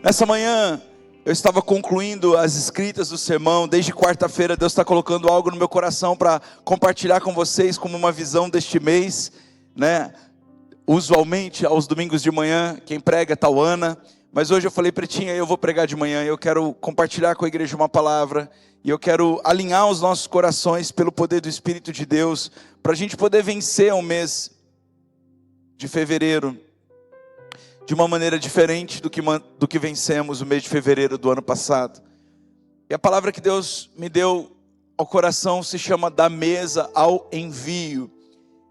Nessa manhã, eu estava concluindo as escritas do sermão. Desde quarta-feira, Deus está colocando algo no meu coração para compartilhar com vocês como uma visão deste mês, né? Usualmente, aos domingos de manhã, quem prega é Tauana, mas hoje eu falei, Pretinha, eu vou pregar de manhã. Eu quero compartilhar com a igreja uma palavra, e eu quero alinhar os nossos corações pelo poder do Espírito de Deus, para a gente poder vencer o mês de fevereiro de uma maneira diferente do que vencemos o mês de fevereiro do ano passado. E a palavra que Deus me deu ao coração se chama da mesa ao envio.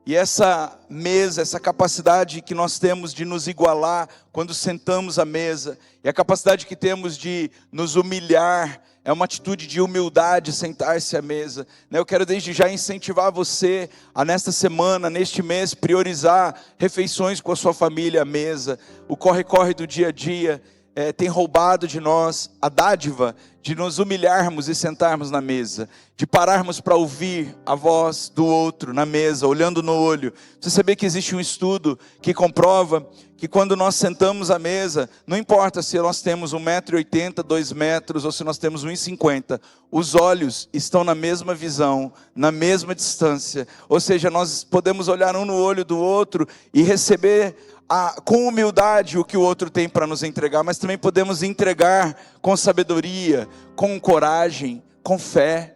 E essa mesa, essa capacidade que nós temos de nos igualar quando sentamos à mesa, e a capacidade que temos de nos humilhar, é uma atitude de humildade sentar-se à mesa. Eu quero desde já incentivar você a nesta semana, neste mês, priorizar refeições com a sua família à mesa. O corre-corre do dia a dia tem roubado de nós a dádiva de nos humilharmos e sentarmos na mesa, de pararmos para ouvir a voz do outro na mesa, olhando no olho. Você sabia que existe um estudo que comprova que quando nós sentamos à mesa, não importa se nós temos 1,80 m, 2 metros, ou se nós temos 1,50 m, os olhos estão na mesma visão, na mesma distância. Ou seja, nós podemos olhar um no olho do outro e receber com humildade o que o outro tem para nos entregar, mas também podemos entregar com sabedoria, com coragem, com fé,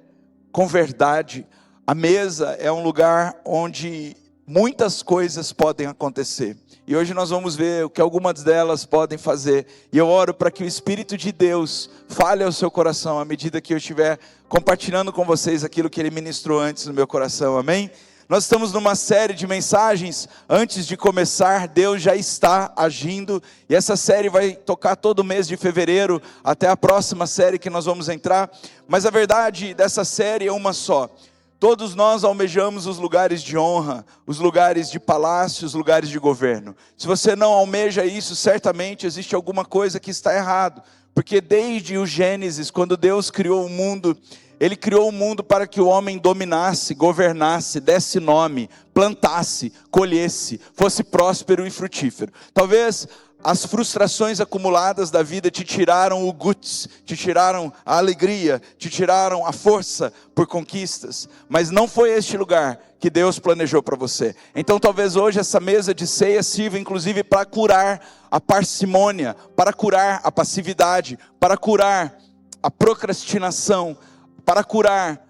com verdade. A mesa é um lugar onde muitas coisas podem acontecer, e hoje nós vamos ver o que algumas delas podem fazer, e eu oro para que o Espírito de Deus fale ao seu coração, à medida que eu estiver compartilhando com vocês aquilo que Ele ministrou antes no meu coração, amém? Nós estamos numa série de mensagens. Antes de começar, Deus já está agindo, e essa série vai tocar todo o mês de fevereiro, até a próxima série que nós vamos entrar, mas a verdade dessa série é uma só. Todos nós almejamos os lugares de honra, os lugares de palácio, os lugares de governo. Se você não almeja isso, certamente existe alguma coisa que está errado, porque desde o Gênesis, quando Deus criou o mundo, Ele criou o mundo para que o homem dominasse, governasse, desse nome, plantasse, colhesse, fosse próspero e frutífero. Talvez as frustrações acumuladas da vida te tiraram o guts, te tiraram a alegria, te tiraram a força por conquistas, mas não foi este lugar que Deus planejou para você. Então talvez hoje essa mesa de ceia sirva inclusive para curar a parcimônia, para curar a passividade, para curar a procrastinação, para curar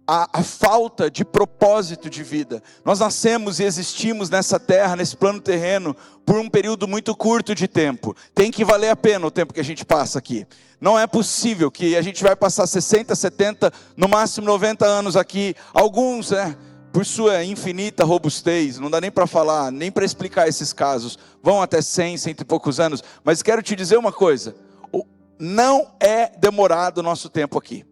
a falta de propósito de vida. Nós nascemos e existimos nessa terra, nesse plano terreno, por um período muito curto de tempo. Tem que valer a pena o tempo que a gente passa aqui. Não é possível que a gente vai passar 60, 70, no máximo 90 anos aqui. Alguns, por sua infinita robustez, não dá nem para falar, nem para explicar esses casos, vão até 100, 100 e poucos anos. Mas quero te dizer uma coisa, não é demorado o nosso tempo aqui.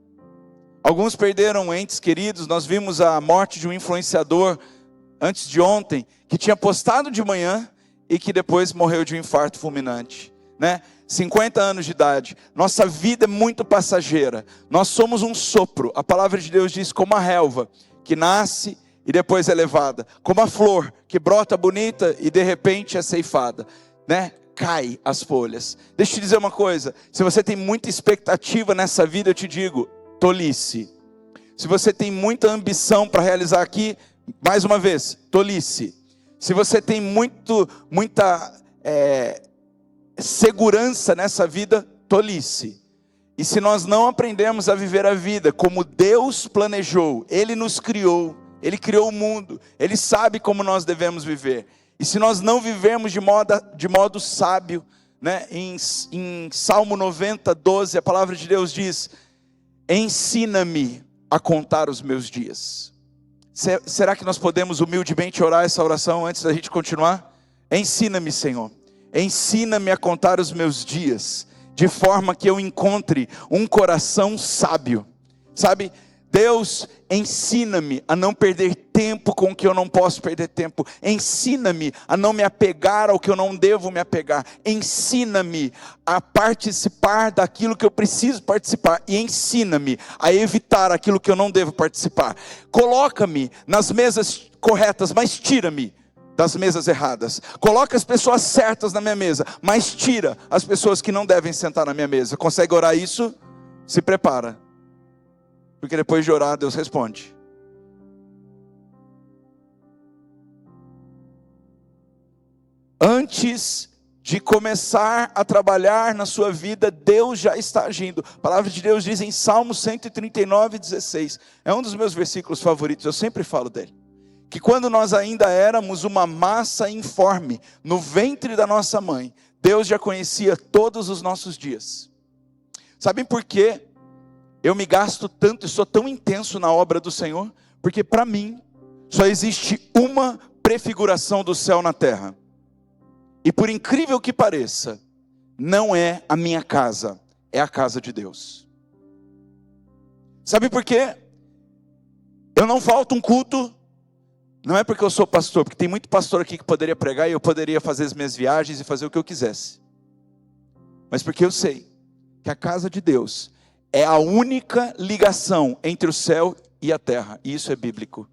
Alguns perderam entes queridos. Nós vimos a morte de um influenciador antes de ontem, que tinha postado de manhã e que depois morreu de um infarto fulminante, 50 anos de idade. Nossa vida é muito passageira. Nós somos um sopro. A palavra de Deus diz como a relva, que nasce e depois é levada, como a flor, que brota bonita e de repente é ceifada, cai as folhas. Deixa eu te dizer uma coisa, se você tem muita expectativa nessa vida, eu te digo, tolice. Se você tem muita ambição para realizar aqui, mais uma vez, tolice. Se você tem muita segurança nessa vida, tolice. E se nós não aprendemos a viver a vida como Deus planejou, Ele nos criou, Ele criou o mundo, Ele sabe como nós devemos viver. E se nós não vivermos de modo sábio, em Salmo 90, 12, a palavra de Deus diz: ensina-me a contar os meus dias. Será que nós podemos humildemente orar essa oração antes da gente continuar? Ensina-me, Senhor. Ensina-me a contar os meus dias, de forma que eu encontre um coração sábio. Sabe, Deus, ensina-me a não perder tempo com o que eu não posso perder tempo. Ensina-me a não me apegar ao que eu não devo me apegar. Ensina-me a participar daquilo que eu preciso participar. E ensina-me a evitar aquilo que eu não devo participar. Coloca-me nas mesas corretas, mas tira-me das mesas erradas. Coloca as pessoas certas na minha mesa, mas tira as pessoas que não devem sentar na minha mesa. Consegue orar isso? Se prepara. Porque depois de orar, Deus responde. Antes de começar a trabalhar na sua vida, Deus já está agindo. A palavra de Deus diz em Salmo 139:16. É um dos meus versículos favoritos, eu sempre falo dele. Que quando nós ainda éramos uma massa informe no ventre da nossa mãe, Deus já conhecia todos os nossos dias. Sabem por quê eu me gasto tanto e sou tão intenso na obra do Senhor? Porque para mim só existe uma prefiguração do céu na terra. E por incrível que pareça, não é a minha casa, é a casa de Deus. Sabe por quê? Eu não falto um culto, não é porque eu sou pastor, porque tem muito pastor aqui que poderia pregar e eu poderia fazer as minhas viagens e fazer o que eu quisesse. Mas porque eu sei que a casa de Deus é a única ligação entre o céu e a terra, e isso é bíblico.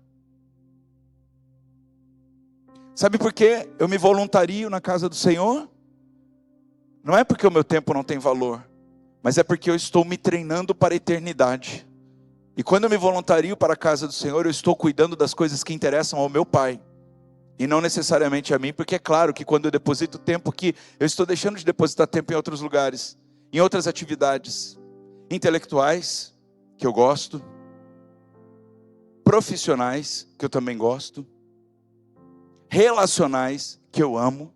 Sabe por que eu me voluntario na casa do Senhor? Não é porque o meu tempo não tem valor, mas é porque eu estou me treinando para a eternidade. E quando eu me voluntario para a casa do Senhor, eu estou cuidando das coisas que interessam ao meu Pai, e não necessariamente a mim, porque é claro que quando eu deposito tempo aqui, eu estou deixando de depositar tempo em outros lugares, em outras atividades, intelectuais, que eu gosto, profissionais, que eu também gosto, relacionais, que eu amo.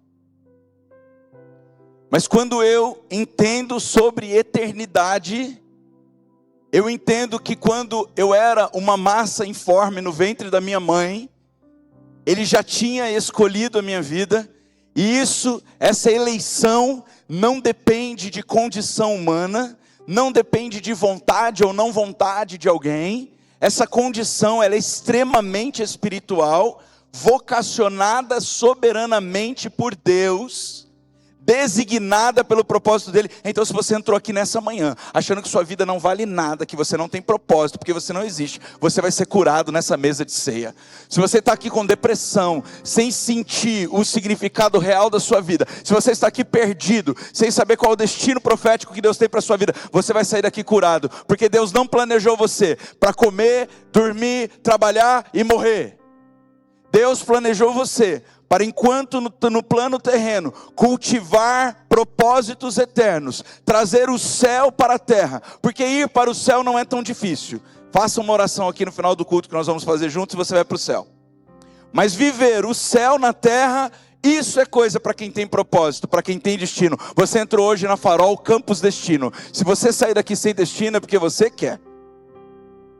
Mas quando eu entendo sobre eternidade, eu entendo que quando eu era uma massa informe no ventre da minha mãe, Ele já tinha escolhido a minha vida, e essa eleição não depende de condição humana, não depende de vontade ou não vontade de alguém. Essa condição ela é extremamente espiritual, vocacionada soberanamente por Deus, designada pelo propósito dele. Então se você entrou aqui nessa manhã, achando que sua vida não vale nada, que você não tem propósito, porque você não existe, você vai ser curado nessa mesa de ceia. Se você está aqui com depressão, sem sentir o significado real da sua vida, se você está aqui perdido, sem saber qual é o destino profético que Deus tem para a sua vida, você vai sair daqui curado, porque Deus não planejou você para comer, dormir, trabalhar e morrer. Deus planejou você para, enquanto no plano terreno, cultivar propósitos eternos, trazer o céu para a terra, porque ir para o céu não é tão difícil. Faça uma oração aqui no final do culto que nós vamos fazer juntos e você vai para o céu. Mas viver o céu na terra, isso é coisa para quem tem propósito, para quem tem destino. Você entrou hoje na Farol Campus Destino. Se você sair daqui sem destino é porque você quer.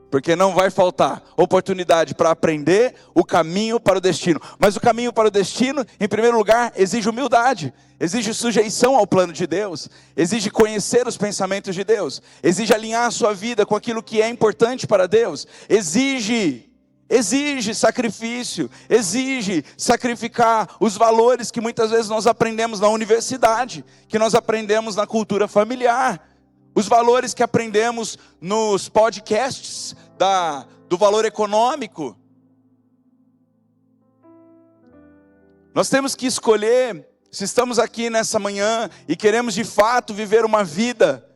Porque não vai faltar oportunidade para aprender o caminho para o destino. Mas o caminho para o destino, em primeiro lugar, exige humildade, exige sujeição ao plano de Deus, exige conhecer os pensamentos de Deus, exige alinhar a sua vida com aquilo que é importante para Deus, exige sacrifício, exige sacrificar os valores que muitas vezes nós aprendemos na universidade, que nós aprendemos na cultura familiar. Os valores que aprendemos nos podcasts do valor econômico. Nós temos que escolher, se estamos aqui nessa manhã e queremos de fato viver uma vida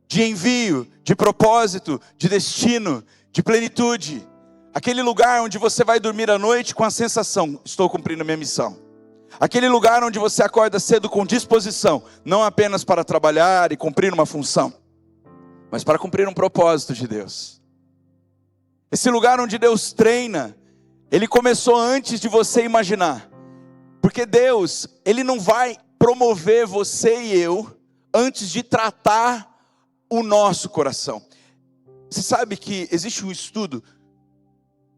de envio, de propósito, de destino, de plenitude. Aquele lugar onde você vai dormir à noite com a sensação, estou cumprindo a minha missão. Aquele lugar onde você acorda cedo com disposição, não apenas para trabalhar e cumprir uma função, mas para cumprir um propósito de Deus. Esse lugar onde Deus treina, Ele começou antes de você imaginar. Porque Deus, Ele não vai promover você e eu antes de tratar o nosso coração. Você sabe que existe um estudo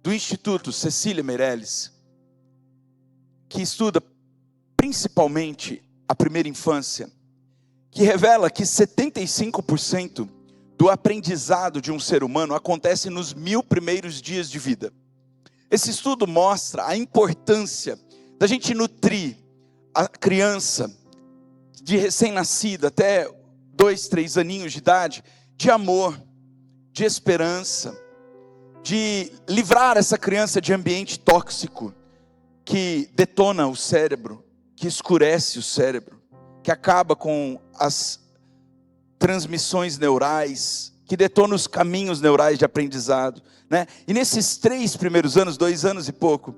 do Instituto Cecília Meirelles, que estuda principalmente a primeira infância, que revela que 75% do aprendizado de um ser humano acontece nos 1000 primeiros dias de vida. Esse estudo mostra a importância da gente nutrir a criança, de recém-nascida até 2, 3 aninhos de idade, de amor, de esperança, de livrar essa criança de ambiente tóxico, que detona o cérebro, que escurece o cérebro, que acaba com as transmissões neurais, que detona os caminhos neurais de aprendizado, né? E nesses 3 primeiros anos, 2 anos e pouco,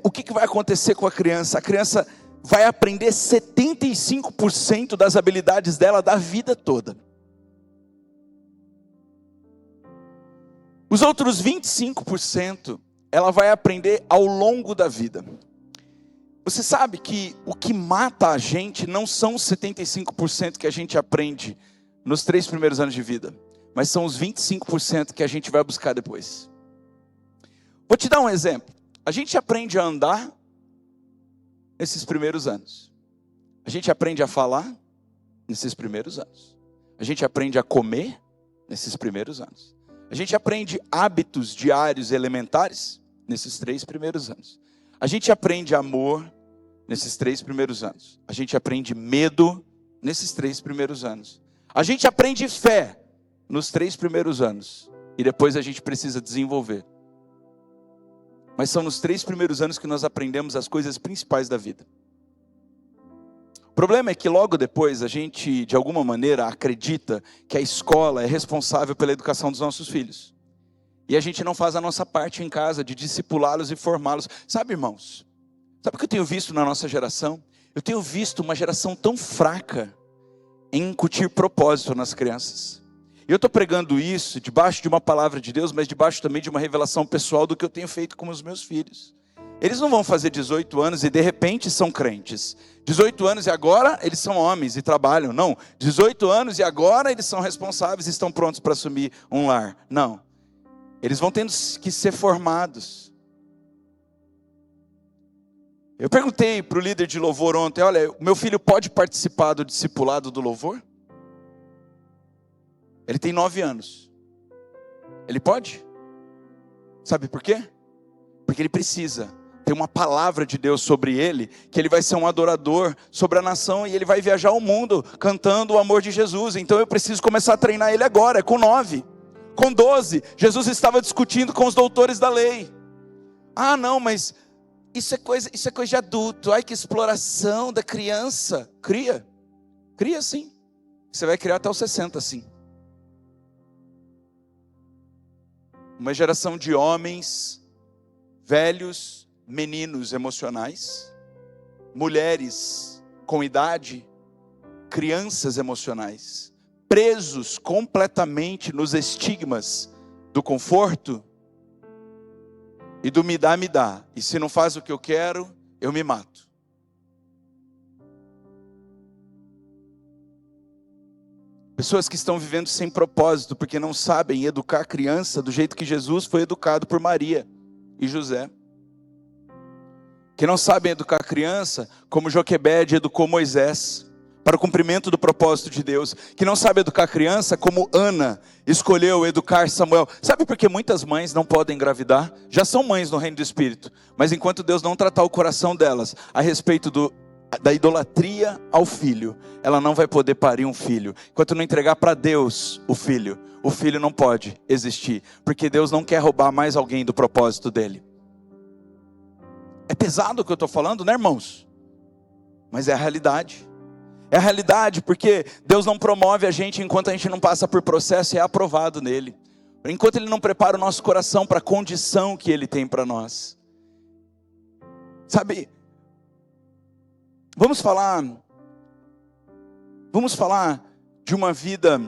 o que vai acontecer com a criança? A criança vai aprender 75% das habilidades dela da vida toda. Os outros 25%, ela vai aprender ao longo da vida. Você sabe que o que mata a gente não são os 75% que a gente aprende nos 3 primeiros anos de vida, mas são os 25% que a gente vai buscar depois. Vou te dar um exemplo. A gente aprende a andar nesses primeiros anos. A gente aprende a falar nesses primeiros anos. A gente aprende a comer nesses primeiros anos. A gente aprende hábitos diários elementares nesses 3 primeiros anos. A gente aprende amor nesses 3 primeiros anos. A gente aprende medo nesses 3 primeiros anos. A gente aprende fé nos 3 primeiros anos. E depois a gente precisa desenvolver. Mas são nos 3 primeiros anos que nós aprendemos as coisas principais da vida. O problema é que logo depois a gente, de alguma maneira, acredita que a escola é responsável pela educação dos nossos filhos. E a gente não faz a nossa parte em casa de discipulá-los e formá-los. Sabe, irmãos? Sabe o que eu tenho visto na nossa geração? Eu tenho visto uma geração tão fraca em incutir propósito nas crianças. E eu estou pregando isso debaixo de uma palavra de Deus, mas debaixo também de uma revelação pessoal do que eu tenho feito com os meus filhos. Eles não vão fazer 18 anos e de repente são crentes. 18 anos e agora eles são homens e trabalham. Não, 18 anos e agora eles são responsáveis e estão prontos para assumir um lar. Não, eles vão tendo que ser formados. Eu perguntei para o líder de louvor ontem, olha, o meu filho pode participar do discipulado do louvor? Ele tem 9 anos. Ele pode? Sabe por quê? Porque ele precisa ter uma palavra de Deus sobre ele, que ele vai ser um adorador sobre a nação e ele vai viajar o mundo cantando o amor de Jesus. Então eu preciso começar a treinar ele agora, com 9. Com 12, Jesus estava discutindo com os doutores da lei. Ah, não, mas isso é coisa de adulto. Ai, que exploração da criança. Cria sim. Você vai criar até os 60 sim. Uma geração de homens velhos, meninos emocionais, mulheres com idade, crianças emocionais, presos completamente nos estigmas do conforto e do me dá, e se não faz o que eu quero, eu me mato. Pessoas que estão vivendo sem propósito, porque não sabem educar a criança do jeito que Jesus foi educado por Maria e José. Que não sabem educar a criança como Joquebede educou Moisés, para o cumprimento do propósito de Deus. Que não sabem educar a criança como Ana escolheu educar Samuel. Sabe por que muitas mães não podem engravidar? Já são mães no reino do Espírito, mas enquanto Deus não tratar o coração delas a respeito da idolatria ao filho, ela não vai poder parir um filho. Enquanto não entregar para Deus o filho não pode existir, porque Deus não quer roubar mais alguém do propósito dele. É pesado o que eu estou falando, né, irmãos? Mas é a realidade. É a realidade, porque Deus não promove a gente enquanto a gente não passa por processo e é aprovado nele. Enquanto Ele não prepara o nosso coração para a condição que Ele tem para nós. Sabe, vamos falar de uma vida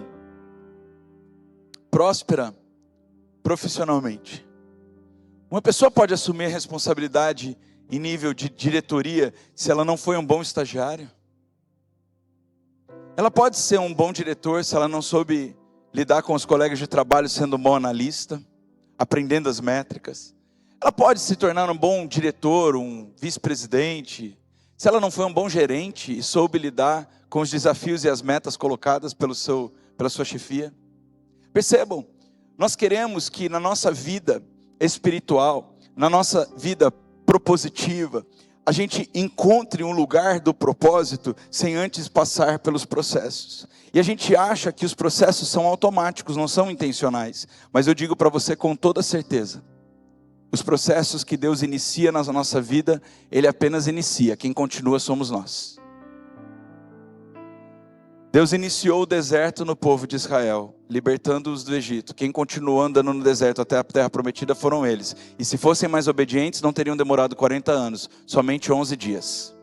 próspera profissionalmente. Uma pessoa pode assumir responsabilidade em nível de diretoria se ela não foi um bom estagiário. Ela pode ser um bom diretor se ela não soube lidar com os colegas de trabalho sendo um bom analista, aprendendo as métricas. Ela pode se tornar um bom diretor, um vice-presidente, se ela não foi um bom gerente e soube lidar com os desafios e as metas colocadas pela sua chefia. Percebam, nós queremos que na nossa vida espiritual, na nossa vida propositiva, a gente encontre um lugar do propósito sem antes passar pelos processos. E a gente acha que os processos são automáticos, não são intencionais. Mas eu digo para você com toda certeza, Os processos que Deus inicia na nossa vida, Ele apenas inicia. Quem continua somos nós. Deus iniciou o deserto no povo de Israel, libertando-os do Egito. Quem continuou andando no deserto até a terra prometida foram eles. E se fossem mais obedientes, não teriam demorado 40 anos, somente 11 dias.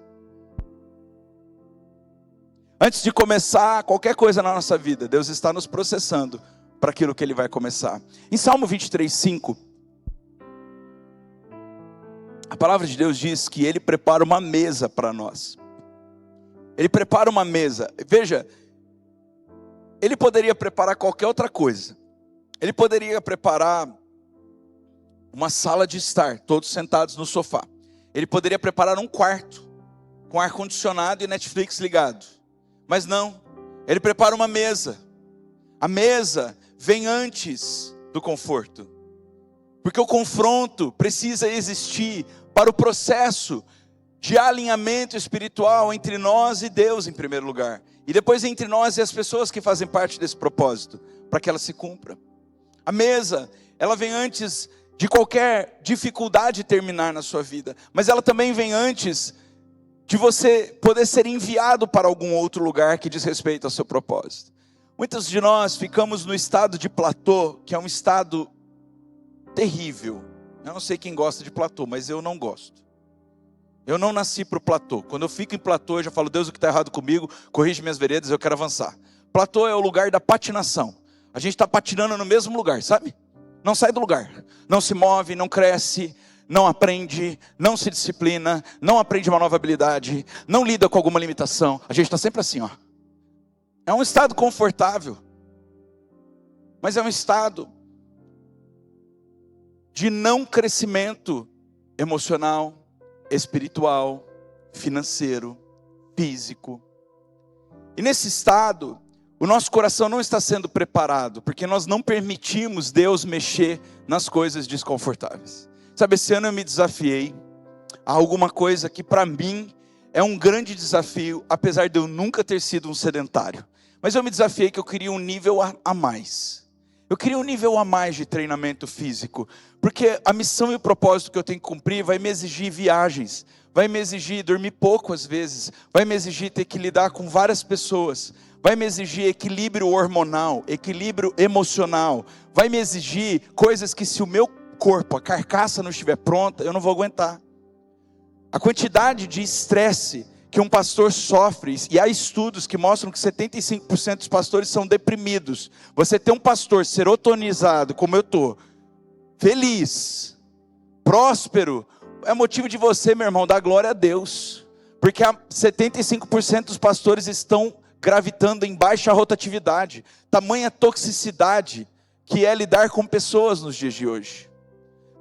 Antes de começar qualquer coisa na nossa vida, Deus está nos processando para aquilo que Ele vai começar. Em Salmo 23:5, a palavra de Deus diz que Ele prepara uma mesa para nós. Ele prepara uma mesa. Veja, Ele poderia preparar qualquer outra coisa. Ele poderia preparar uma sala de estar, todos sentados no sofá. Ele poderia preparar um quarto, com ar-condicionado e Netflix ligado. Mas não, Ele prepara uma mesa. A mesa vem antes do conforto. Porque o confronto precisa existir para o processo de alinhamento espiritual entre nós e Deus em primeiro lugar. E depois entre nós e as pessoas que fazem parte desse propósito, para que ela se cumpra. A mesa, ela vem antes de qualquer dificuldade terminar na sua vida. Mas ela também vem antes de você poder ser enviado para algum outro lugar que diz respeito ao seu propósito. Muitos de nós ficamos no estado de platô, que é um estado terrível. Eu não sei quem gosta de platô, mas eu não gosto. Eu não nasci para o platô. Quando eu fico em platô, eu já falo, Deus, o que está errado comigo? Corrige minhas veredas, eu quero avançar. Platô é o lugar da patinação. A gente está patinando no mesmo lugar, sabe? Não sai do lugar. Não se move, não cresce, não aprende, não se disciplina, não aprende uma nova habilidade, não lida com alguma limitação. A gente está sempre assim, ó. É um estado confortável. Mas é um estado de não crescimento emocional, espiritual, financeiro, físico. E nesse estado, o nosso coração não está sendo preparado, porque nós não permitimos Deus mexer nas coisas desconfortáveis. Sabe, esse ano eu me desafiei a alguma coisa que para mim é um grande desafio, apesar de eu nunca ter sido um sedentário. Mas eu me desafiei que eu queria um nível a mais. Eu queria um nível a mais de treinamento físico, porque a missão e o propósito que eu tenho que cumprir vai me exigir viagens, vai me exigir dormir pouco às vezes, vai me exigir ter que lidar com várias pessoas, vai me exigir equilíbrio hormonal, equilíbrio emocional, vai me exigir coisas que se o meu corpo, a carcaça não estiver pronta, eu não vou aguentar. A quantidade de estresse que um pastor sofre, e há estudos que mostram que 75% dos pastores são deprimidos. Você ter um pastor serotonizado, como eu estou, feliz, próspero, é motivo de você, meu irmão, dar glória a Deus. Porque 75% dos pastores estão gravitando em baixa rotatividade. Tamanha toxicidade que é lidar com pessoas nos dias de hoje.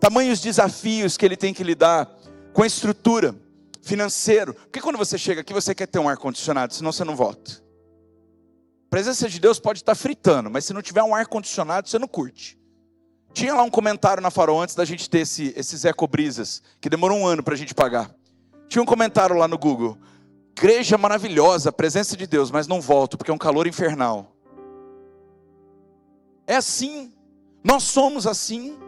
Tamanhos desafios que ele tem que lidar com a estrutura financeiro. Porque quando você chega aqui, você quer ter um ar-condicionado, senão você não volta. A presença de Deus pode estar fritando, mas se não tiver um ar-condicionado, você não curte. Tinha lá um comentário na Farol, antes da gente ter esses ecobrisas, que demorou um ano para a gente pagar. Tinha um comentário lá no Google: igreja maravilhosa, presença de Deus, mas não volto, porque é um calor infernal. É assim, nós somos assim.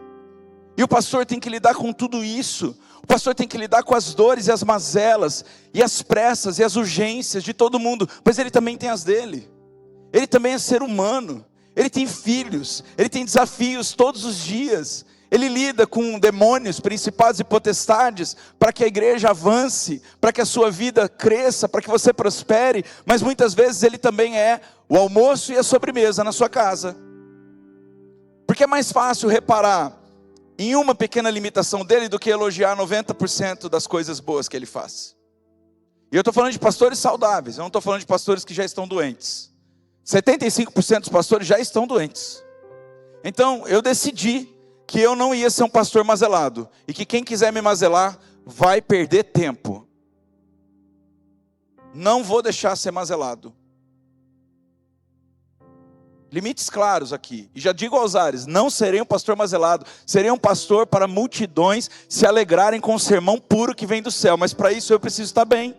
E o pastor tem que lidar com tudo isso. O pastor tem que lidar com as dores e as mazelas, e as pressas e as urgências de todo mundo, mas ele também tem as dele. Ele também é ser humano, ele tem filhos, ele tem desafios todos os dias. Ele lida com demônios, principados e potestades, para que a igreja avance, para que a sua vida cresça, para que você prospere, mas muitas vezes ele também é o almoço e a sobremesa na sua casa. Porque é mais fácil reparar em uma pequena limitação dele do que elogiar 90% das coisas boas que ele faz. E eu estou falando de pastores saudáveis, eu não estou falando de pastores que já estão doentes. 75% dos pastores já estão doentes. Então eu decidi que eu não ia ser um pastor mazelado, e que quem quiser me mazelar vai perder tempo. Não vou deixar ser mazelado. Limites claros aqui. E já digo aos ares, não serei um pastor mazelado. Serei um pastor para multidões se alegrarem com o sermão puro que vem do céu. Mas para isso eu preciso estar bem.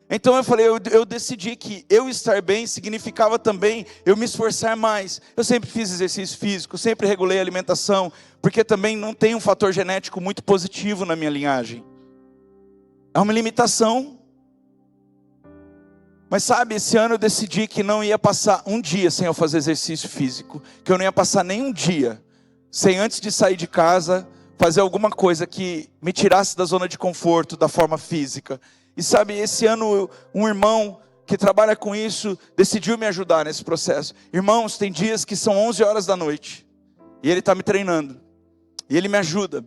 Então eu falei, eu decidi que eu estar bem significava também eu me esforçar mais. Eu sempre fiz exercício físico, sempre regulei a alimentação, porque também não tem um fator genético muito positivo na minha linhagem. É uma limitação. Mas sabe, esse ano eu decidi que não ia passar um dia sem eu fazer exercício físico, que eu não ia passar nem um dia sem, antes de sair de casa, fazer alguma coisa que me tirasse da zona de conforto, da forma física. E sabe, esse ano um irmão que trabalha com isso decidiu me ajudar nesse processo. Irmãos, tem dias que são 11 horas da noite e ele está me treinando, e ele me ajuda.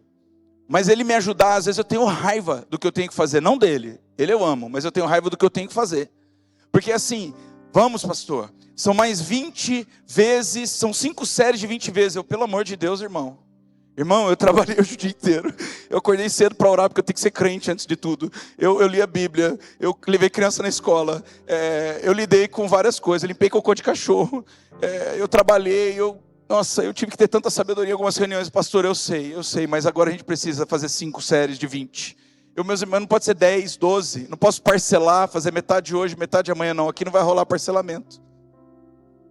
Mas ele me ajudar, às vezes eu tenho raiva do que eu tenho que fazer, não dele, ele eu amo, mas eu tenho raiva do que eu tenho que fazer. Porque assim, vamos pastor, são mais 20 vezes, são 5 séries de 20 vezes. Pelo amor de Deus, irmão, eu trabalhei hoje o dia inteiro. Eu acordei cedo para orar, porque eu tenho que ser crente antes de tudo. Eu li a Bíblia, eu levei criança na escola, eu lidei com várias coisas, limpei cocô de cachorro, eu trabalhei, nossa, eu tive que ter tanta sabedoria em algumas reuniões. Pastor, eu sei, mas agora a gente precisa fazer 5 séries de 20. Meus irmãos, não pode ser 10, 12, não posso parcelar, fazer metade hoje, metade amanhã, não. Aqui não vai rolar parcelamento.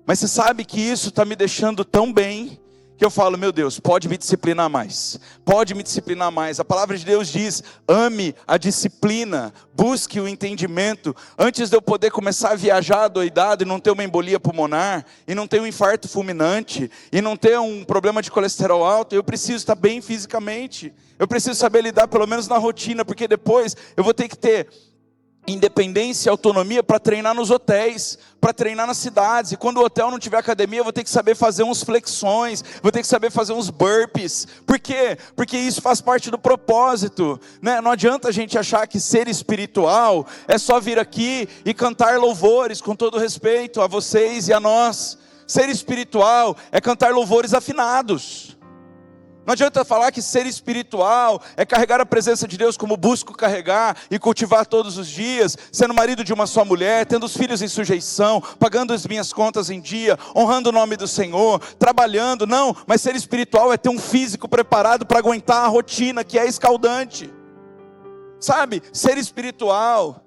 Mas você sabe que isso está me deixando tão bem, que eu falo, meu Deus, pode me disciplinar mais. Pode me disciplinar mais. A palavra de Deus diz, ame a disciplina, busque o entendimento. Antes de eu poder começar a viajar adoidado e não ter uma embolia pulmonar, e não ter um infarto fulminante, e não ter um problema de colesterol alto, eu preciso estar bem fisicamente. Eu preciso saber lidar pelo menos na rotina, porque depois eu vou ter que ter independência e autonomia para treinar nos hotéis, para treinar nas cidades. E quando o hotel não tiver academia, eu vou ter que saber fazer uns flexões, vou ter que saber fazer uns burpees. Por quê? Porque isso faz parte do propósito, né? Não adianta a gente achar que ser espiritual é só vir aqui e cantar louvores, com todo respeito a vocês e a nós. Ser espiritual é cantar louvores afinados. Não adianta falar que ser espiritual é carregar a presença de Deus como busco carregar e cultivar todos os dias, sendo marido de uma só mulher, tendo os filhos em sujeição, pagando as minhas contas em dia, honrando o nome do Senhor, trabalhando. Não, mas ser espiritual é ter um físico preparado para aguentar a rotina que é escaldante. Sabe, ser espiritual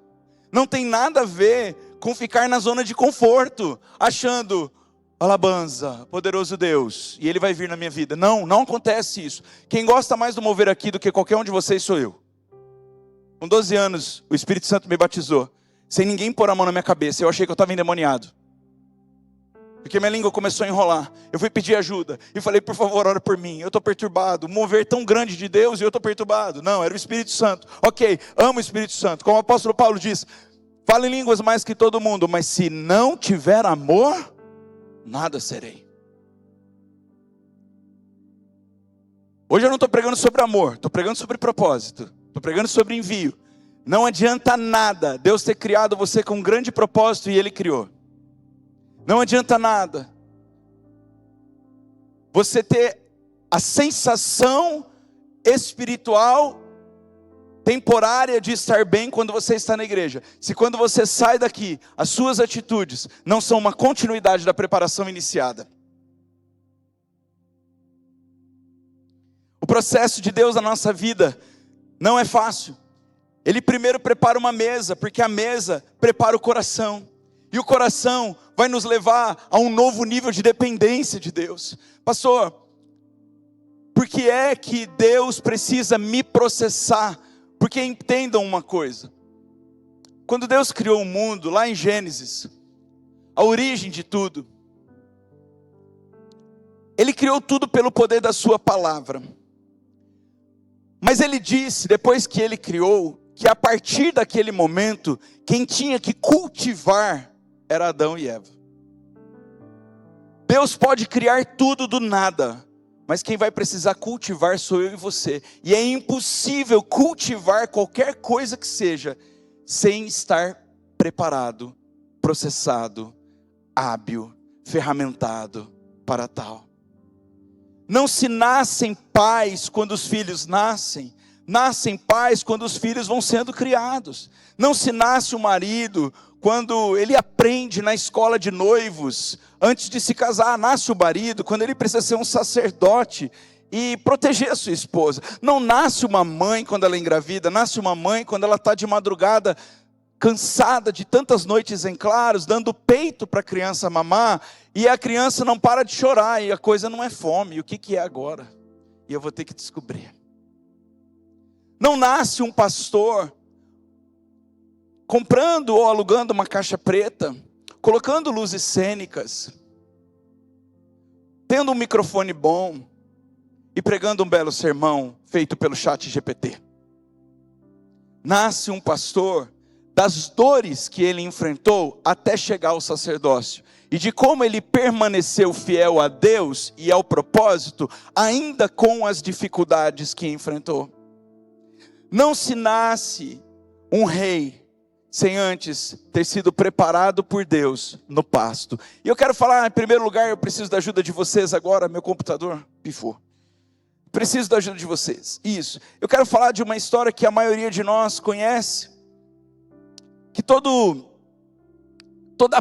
não tem nada a ver com ficar na zona de conforto, achando... alabanza, poderoso Deus, e Ele vai vir na minha vida. Não, não acontece isso. Quem gosta mais do mover aqui do que qualquer um de vocês sou eu. Com 12 anos, o Espírito Santo me batizou, sem ninguém pôr a mão na minha cabeça. Eu achei que eu estava endemoniado, porque minha língua começou a enrolar. Eu fui pedir ajuda, e falei, por favor, ora por mim, eu estou perturbado. Um mover tão grande de Deus, e eu estou perturbado. Não, era o Espírito Santo. Ok, amo o Espírito Santo. Como o apóstolo Paulo diz, falo em línguas mais que todo mundo, mas se não tiver amor, nada serei. Hoje eu não estou pregando sobre amor, estou pregando sobre propósito, estou pregando sobre envio. Não adianta nada Deus ter criado você com um grande propósito e Ele criou. Não adianta nada você ter a sensação espiritual temporária de estar bem quando você está na igreja, se quando você sai daqui, as suas atitudes não são uma continuidade da preparação iniciada. O processo de Deus na nossa vida não é fácil. Ele primeiro prepara uma mesa, porque a mesa prepara o coração, e o coração vai nos levar a um novo nível de dependência de Deus. Pastor, por que é que Deus precisa me processar? Porque entendam uma coisa, quando Deus criou o mundo, lá em Gênesis, a origem de tudo, Ele criou tudo pelo poder da sua palavra. Mas Ele disse, depois que Ele criou, que a partir daquele momento, quem tinha que cultivar era Adão e Eva. Deus pode criar tudo do nada, mas quem vai precisar cultivar sou eu e você. E é impossível cultivar qualquer coisa que seja, sem estar preparado, processado, hábil, ferramentado para tal. Não se nascem pais quando os filhos nascem. Nascem pais quando os filhos vão sendo criados. Não se nasce um marido quando ele aprende na escola de noivos, antes de se casar. Nasce o marido quando ele precisa ser um sacerdote e proteger a sua esposa. Não nasce uma mãe quando ela é engravida, nasce uma mãe quando ela está de madrugada cansada de tantas noites em claros, dando peito para a criança mamar, e a criança não para de chorar, e a coisa não é fome. E o que é agora? E eu vou ter que descobrir. Não nasce um pastor comprando ou alugando uma caixa preta, colocando luzes cênicas, tendo um microfone bom e pregando um belo sermão feito pelo ChatGPT. Nasce um pastor das dores que ele enfrentou até chegar ao sacerdócio, e de como ele permaneceu fiel a Deus e ao propósito, ainda com as dificuldades que enfrentou. Não se nasce um rei sem antes ter sido preparado por Deus no pasto. E eu quero falar, em primeiro lugar, eu preciso da ajuda de vocês agora. Meu computador pifou. Preciso da ajuda de vocês. Isso. Eu quero falar de uma história que a maioria de nós conhece, que toda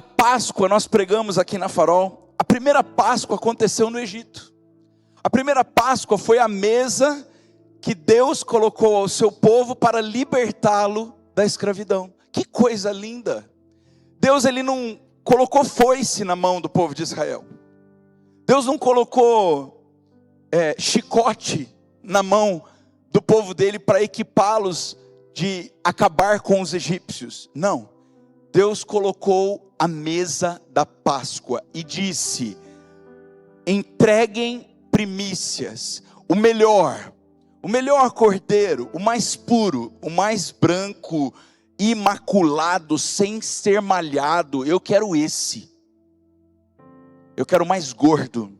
Páscoa nós pregamos aqui na Farol. A primeira Páscoa aconteceu no Egito. A primeira Páscoa foi a mesa que Deus colocou ao seu povo para libertá-lo da escravidão. Que coisa linda! Deus, ele não colocou foice na mão do povo de Israel. Deus não colocou chicote na mão do povo dele para equipá-los de acabar com os egípcios. Não. Deus colocou a mesa da Páscoa e disse: entreguem primícias, o melhor cordeiro, o mais puro, o mais branco, imaculado, sem ser malhado. Eu quero esse. Eu quero mais gordo.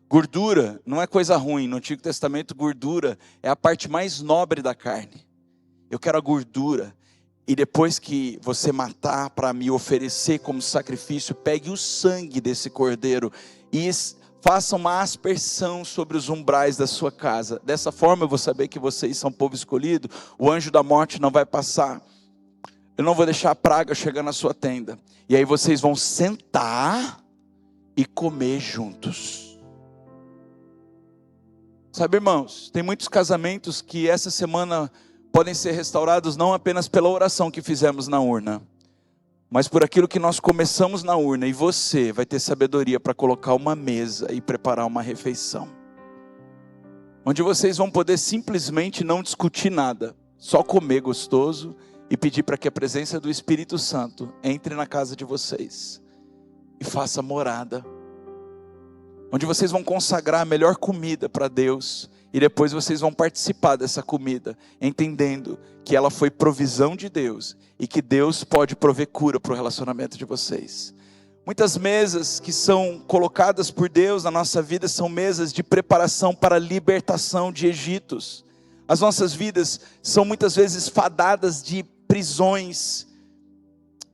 Gordura não é coisa ruim. No Antigo Testamento, gordura é a parte mais nobre da carne. Eu quero a gordura. E depois que você matar para me oferecer como sacrifício, pegue o sangue desse cordeiro e faça uma aspersão sobre os umbrais da sua casa. Dessa forma eu vou saber que vocês são povo escolhido. O anjo da morte não vai passar. Eu não vou deixar a praga chegar na sua tenda. E aí vocês vão sentar e comer juntos. Sabe, irmãos, tem muitos casamentos que essa semana podem ser restaurados não apenas pela oração que fizemos na urna, mas por aquilo que nós começamos na urna. E você vai ter sabedoria para colocar uma mesa e preparar uma refeição, onde vocês vão poder simplesmente não discutir nada, só comer gostoso e pedir para que a presença do Espírito Santo entre na casa de vocês e faça morada, onde vocês vão consagrar a melhor comida para Deus, e depois vocês vão participar dessa comida, entendendo que ela foi provisão de Deus, e que Deus pode prover cura para o relacionamento de vocês. Muitas mesas que são colocadas por Deus na nossa vida são mesas de preparação para a libertação de Egitos. As nossas vidas são muitas vezes fadadas de prisões.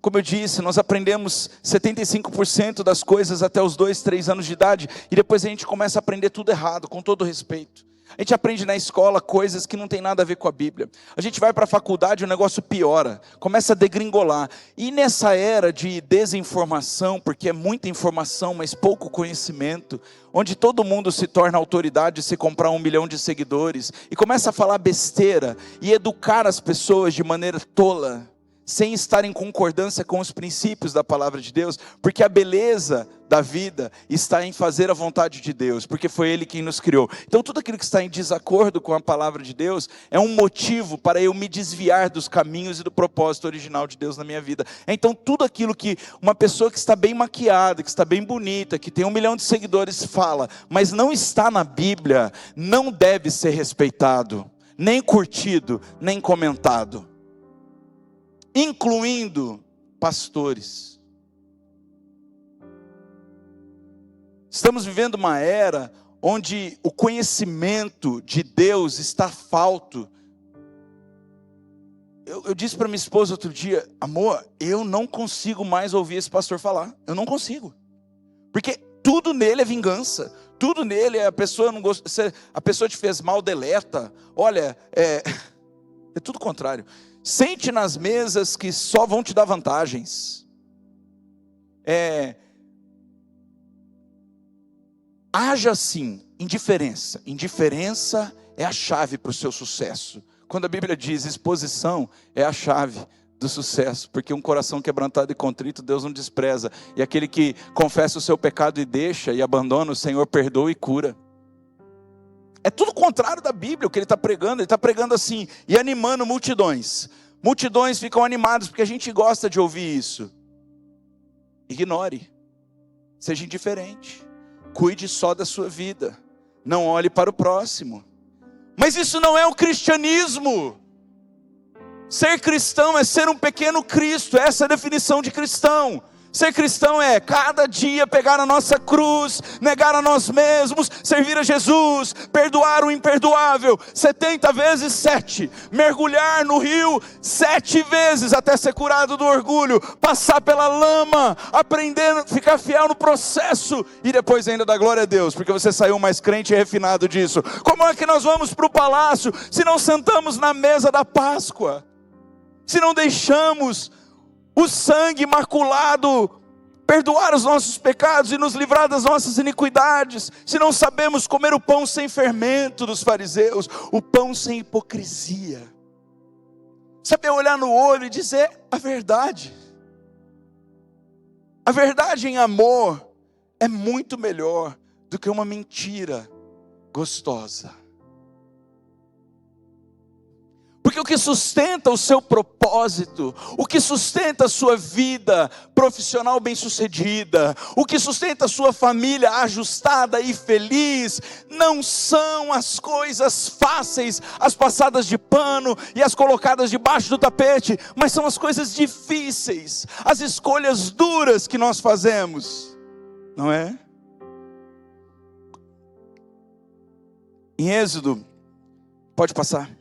Como eu disse, nós aprendemos 75% das coisas até os 2, 3 anos de idade, e depois a gente começa a aprender tudo errado, com todo respeito. A gente aprende na escola coisas que não tem nada a ver com a Bíblia. A gente vai para a faculdade e o negócio piora, começa a degringolar. E nessa era de desinformação, porque é muita informação, mas pouco conhecimento, onde todo mundo se torna autoridade se comprar 1 milhão de seguidores, e começa a falar besteira, e educar as pessoas de maneira tola, sem estar em concordância com os princípios da palavra de Deus, porque a beleza da vida está em fazer a vontade de Deus, porque foi Ele quem nos criou. Então tudo aquilo que está em desacordo com a palavra de Deus é um motivo para eu me desviar dos caminhos e do propósito original de Deus na minha vida. Então tudo aquilo que uma pessoa que está bem maquiada, que está bem bonita, que tem 1 milhão de seguidores fala, mas não está na Bíblia, não deve ser respeitado, nem curtido, nem comentado, incluindo pastores. Estamos vivendo uma era onde o conhecimento de Deus está falto. Eu disse para minha esposa outro dia: amor, eu não consigo mais ouvir esse pastor falar. Eu não consigo. Porque tudo nele é vingança. Tudo nele é a pessoa não gosta, a pessoa te fez mal, deleta. Olha, é tudo contrário. Sente nas mesas que só vão te dar vantagens. Haja assim, indiferença. Indiferença é a chave para o seu sucesso. Quando a Bíblia diz exposição, é a chave do sucesso, porque um coração quebrantado e contrito Deus não despreza, e aquele que confessa o seu pecado e deixa e abandona, o Senhor perdoa e cura. É tudo contrário da Bíblia o que ele está pregando. Ele está pregando assim e animando multidões. Multidões ficam animadas porque a gente gosta de ouvir isso. Ignore, seja indiferente, cuide só da sua vida, não olhe para o próximo. Mas isso não é o cristianismo. Ser cristão é ser um pequeno Cristo, essa é a definição de cristão. Ser cristão é cada dia pegar a nossa cruz, negar a nós mesmos, servir a Jesus, perdoar o imperdoável, 70 vezes 7, mergulhar no rio 7 vezes até ser curado do orgulho, passar pela lama, aprender, ficar fiel no processo e depois ainda dar glória a Deus, porque você saiu mais crente e refinado disso. Como é que nós vamos para o palácio se não sentamos na mesa da Páscoa? Se não deixamos o sangue imaculado perdoar os nossos pecados e nos livrar das nossas iniquidades, se não sabemos comer o pão sem fermento dos fariseus, o pão sem hipocrisia, saber olhar no olho e dizer a verdade em amor é muito melhor do que uma mentira gostosa. Porque o que sustenta o seu propósito, o que sustenta a sua vida profissional bem-sucedida, o que sustenta a sua família ajustada e feliz, não são as coisas fáceis, as passadas de pano e as colocadas debaixo do tapete, mas são as coisas difíceis, as escolhas duras que nós fazemos, não é? Em Êxodo, pode passar.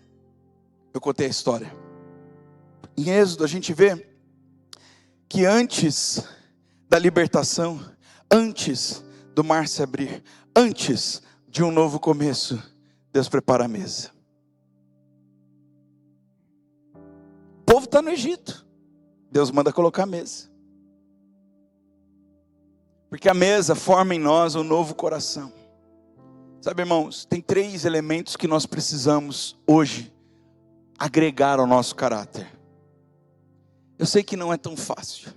Eu contei a história. Em Êxodo a gente vê que antes da libertação, antes do mar se abrir, antes de um novo começo, Deus prepara a mesa. O povo está no Egito, Deus manda colocar a mesa. Porque a mesa forma em nós um novo coração. Sabe, irmãos, tem 3 elementos que nós precisamos hoje agregar ao nosso caráter. Eu sei que não é tão fácil,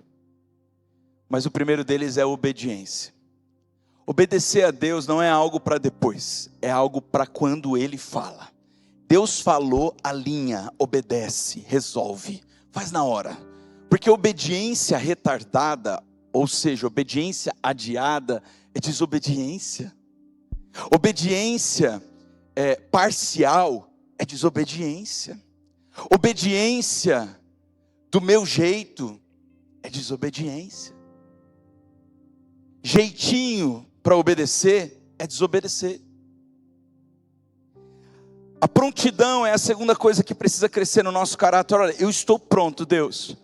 mas o primeiro deles é a obediência. Obedecer a Deus não é algo para depois, é algo para quando Ele fala. Deus falou, alinha, obedece, resolve, faz na hora. Porque obediência retardada, ou seja, obediência adiada, é desobediência. Obediência parcial é desobediência. Obediência do meu jeito é desobediência. Jeitinho para obedecer é desobedecer. A prontidão é a segunda coisa que precisa crescer no nosso caráter. Olha, eu estou pronto, Deus.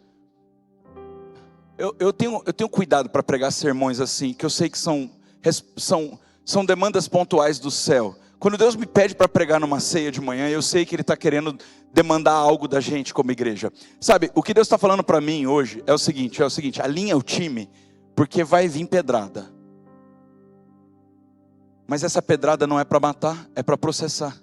Eu tenho cuidado para pregar sermões assim, que eu sei que são demandas pontuais do céu. Quando Deus me pede para pregar numa ceia de manhã, eu sei que Ele está querendo demandar algo da gente como igreja. Sabe, o que Deus está falando para mim hoje é o seguinte, alinha o time, porque vai vir pedrada. Mas essa pedrada não é para matar, é para processar.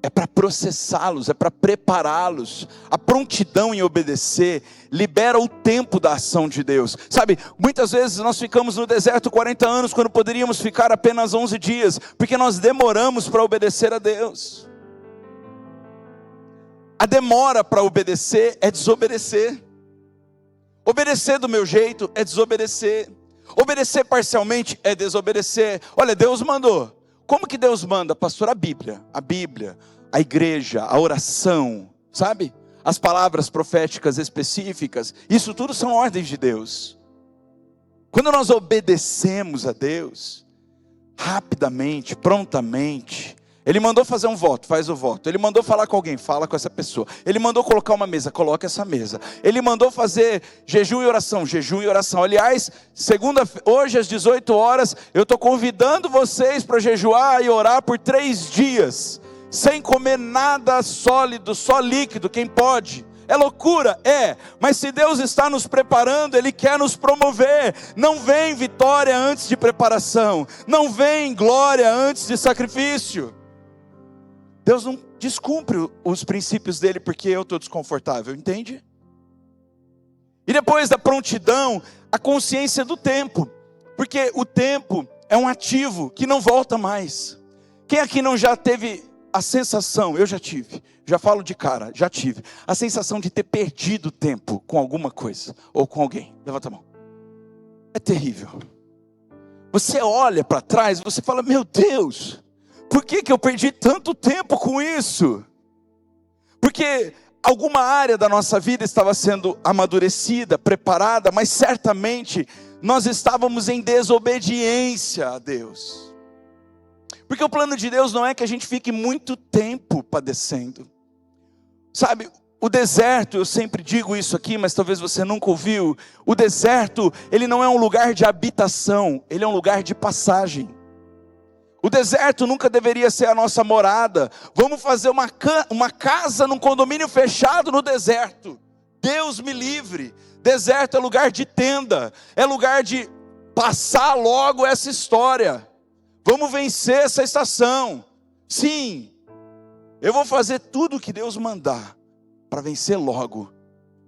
É para processá-los, é para prepará-los. A prontidão em obedecer libera o tempo da ação de Deus. Sabe, muitas vezes nós ficamos no deserto 40 anos, quando poderíamos ficar apenas 11 dias, porque nós demoramos para obedecer a Deus. A demora para obedecer é desobedecer. Obedecer do meu jeito é desobedecer. Obedecer parcialmente é desobedecer. Olha, Deus mandou. Como que Deus manda, pastor? A Bíblia, a igreja, a oração, sabe? As palavras proféticas específicas, isso tudo são ordens de Deus. Quando nós obedecemos a Deus, rapidamente, prontamente, Ele mandou fazer um voto, faz o voto. Ele mandou falar com alguém, fala com essa pessoa. Ele mandou colocar uma mesa, coloca essa mesa. Ele mandou fazer jejum e oração, jejum e oração. Aliás, hoje às 18 horas, eu estou convidando vocês para jejuar e orar por 3 dias. Sem comer nada sólido, só líquido, quem pode. É loucura? É, mas se Deus está nos preparando, Ele quer nos promover. Não vem vitória antes de preparação. Não vem glória antes de sacrifício. Deus descumpre os princípios dele porque eu estou desconfortável, entende? E depois da prontidão, a consciência do tempo, porque o tempo é um ativo que não volta mais. Quem aqui não já teve a sensação, eu já tive, já falo de cara, já tive, a sensação de ter perdido tempo com alguma coisa, ou com alguém? Levanta a mão. É terrível. Você olha para trás e você fala, meu Deus, por que eu perdi tanto tempo com isso? Porque alguma área da nossa vida estava sendo amadurecida, preparada, mas certamente nós estávamos em desobediência a Deus. Porque o plano de Deus não é que a gente fique muito tempo padecendo. Sabe, o deserto, eu sempre digo isso aqui, mas talvez você nunca ouviu. O deserto, ele não é um lugar de habitação, ele é um lugar de passagem. O deserto nunca deveria ser a nossa morada. Vamos fazer uma casa num condomínio fechado no deserto. Deus me livre. Deserto é lugar de tenda, é lugar de passar logo essa história. Vamos vencer essa estação. Sim, eu vou fazer tudo o que Deus mandar para vencer logo.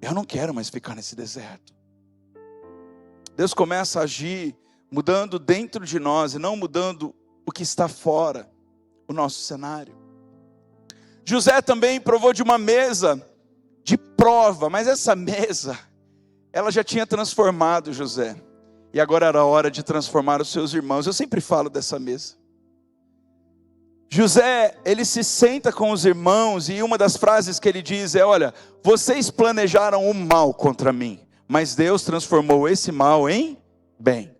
Eu não quero mais ficar nesse deserto. Deus começa a agir mudando dentro de nós e não mudando o que está fora, o nosso cenário. José também provou de uma mesa de prova, mas essa mesa, ela já tinha transformado José. E agora era a hora de transformar os seus irmãos. Eu sempre falo dessa mesa. José, ele se senta com os irmãos e uma das frases que ele diz é, olha, vocês planejaram o mal contra mim, mas Deus transformou esse mal em bem.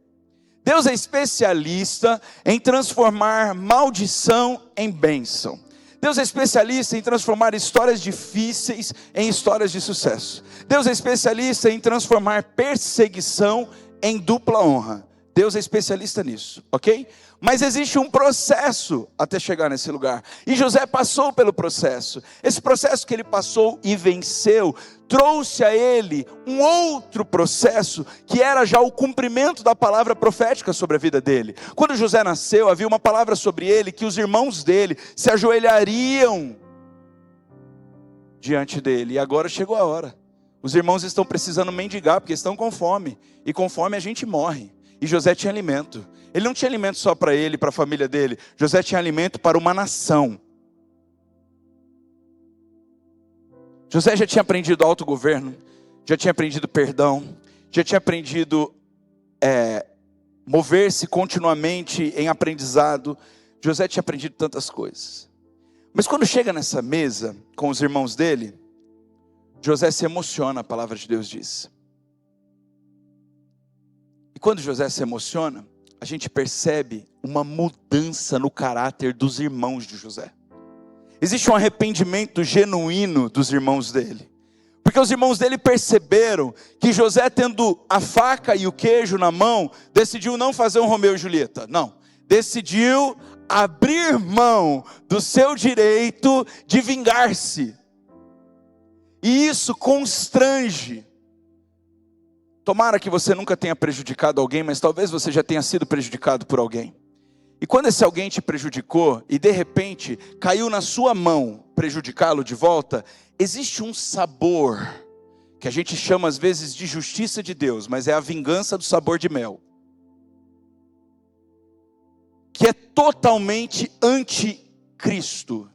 Deus é especialista em transformar maldição em bênção. Deus é especialista em transformar histórias difíceis em histórias de sucesso. Deus é especialista em transformar perseguição em dupla honra. Deus é especialista nisso, ok? Mas existe um processo até chegar nesse lugar. E José passou pelo processo. Esse processo que ele passou e venceu, trouxe a ele um outro processo, que era já o cumprimento da palavra profética sobre a vida dele. Quando José nasceu, havia uma palavra sobre ele, que os irmãos dele se ajoelhariam diante dele. E agora chegou a hora. Os irmãos estão precisando mendigar, porque estão com fome. E com fome a gente morre. E José tinha alimento. Ele não tinha alimento só para ele, para a família dele. José tinha alimento para uma nação. José já tinha aprendido autogoverno, já tinha aprendido perdão, já tinha aprendido mover-se continuamente em aprendizado. José tinha aprendido tantas coisas. Mas quando chega nessa mesa com os irmãos dele, José se emociona, a palavra de Deus diz. E quando José se emociona, a gente percebe uma mudança no caráter dos irmãos de José. Existe um arrependimento genuíno dos irmãos dele. Porque os irmãos dele perceberam que José, tendo a faca e o queijo na mão, decidiu não fazer um Romeu e Julieta. Não, decidiu abrir mão do seu direito de vingar-se. E isso constrange. Tomara que você nunca tenha prejudicado alguém, mas talvez você já tenha sido prejudicado por alguém. E quando esse alguém te prejudicou e de repente caiu na sua mão prejudicá-lo de volta, existe um sabor que a gente chama às vezes de justiça de Deus, mas é a vingança do sabor de mel, que é totalmente anticristo.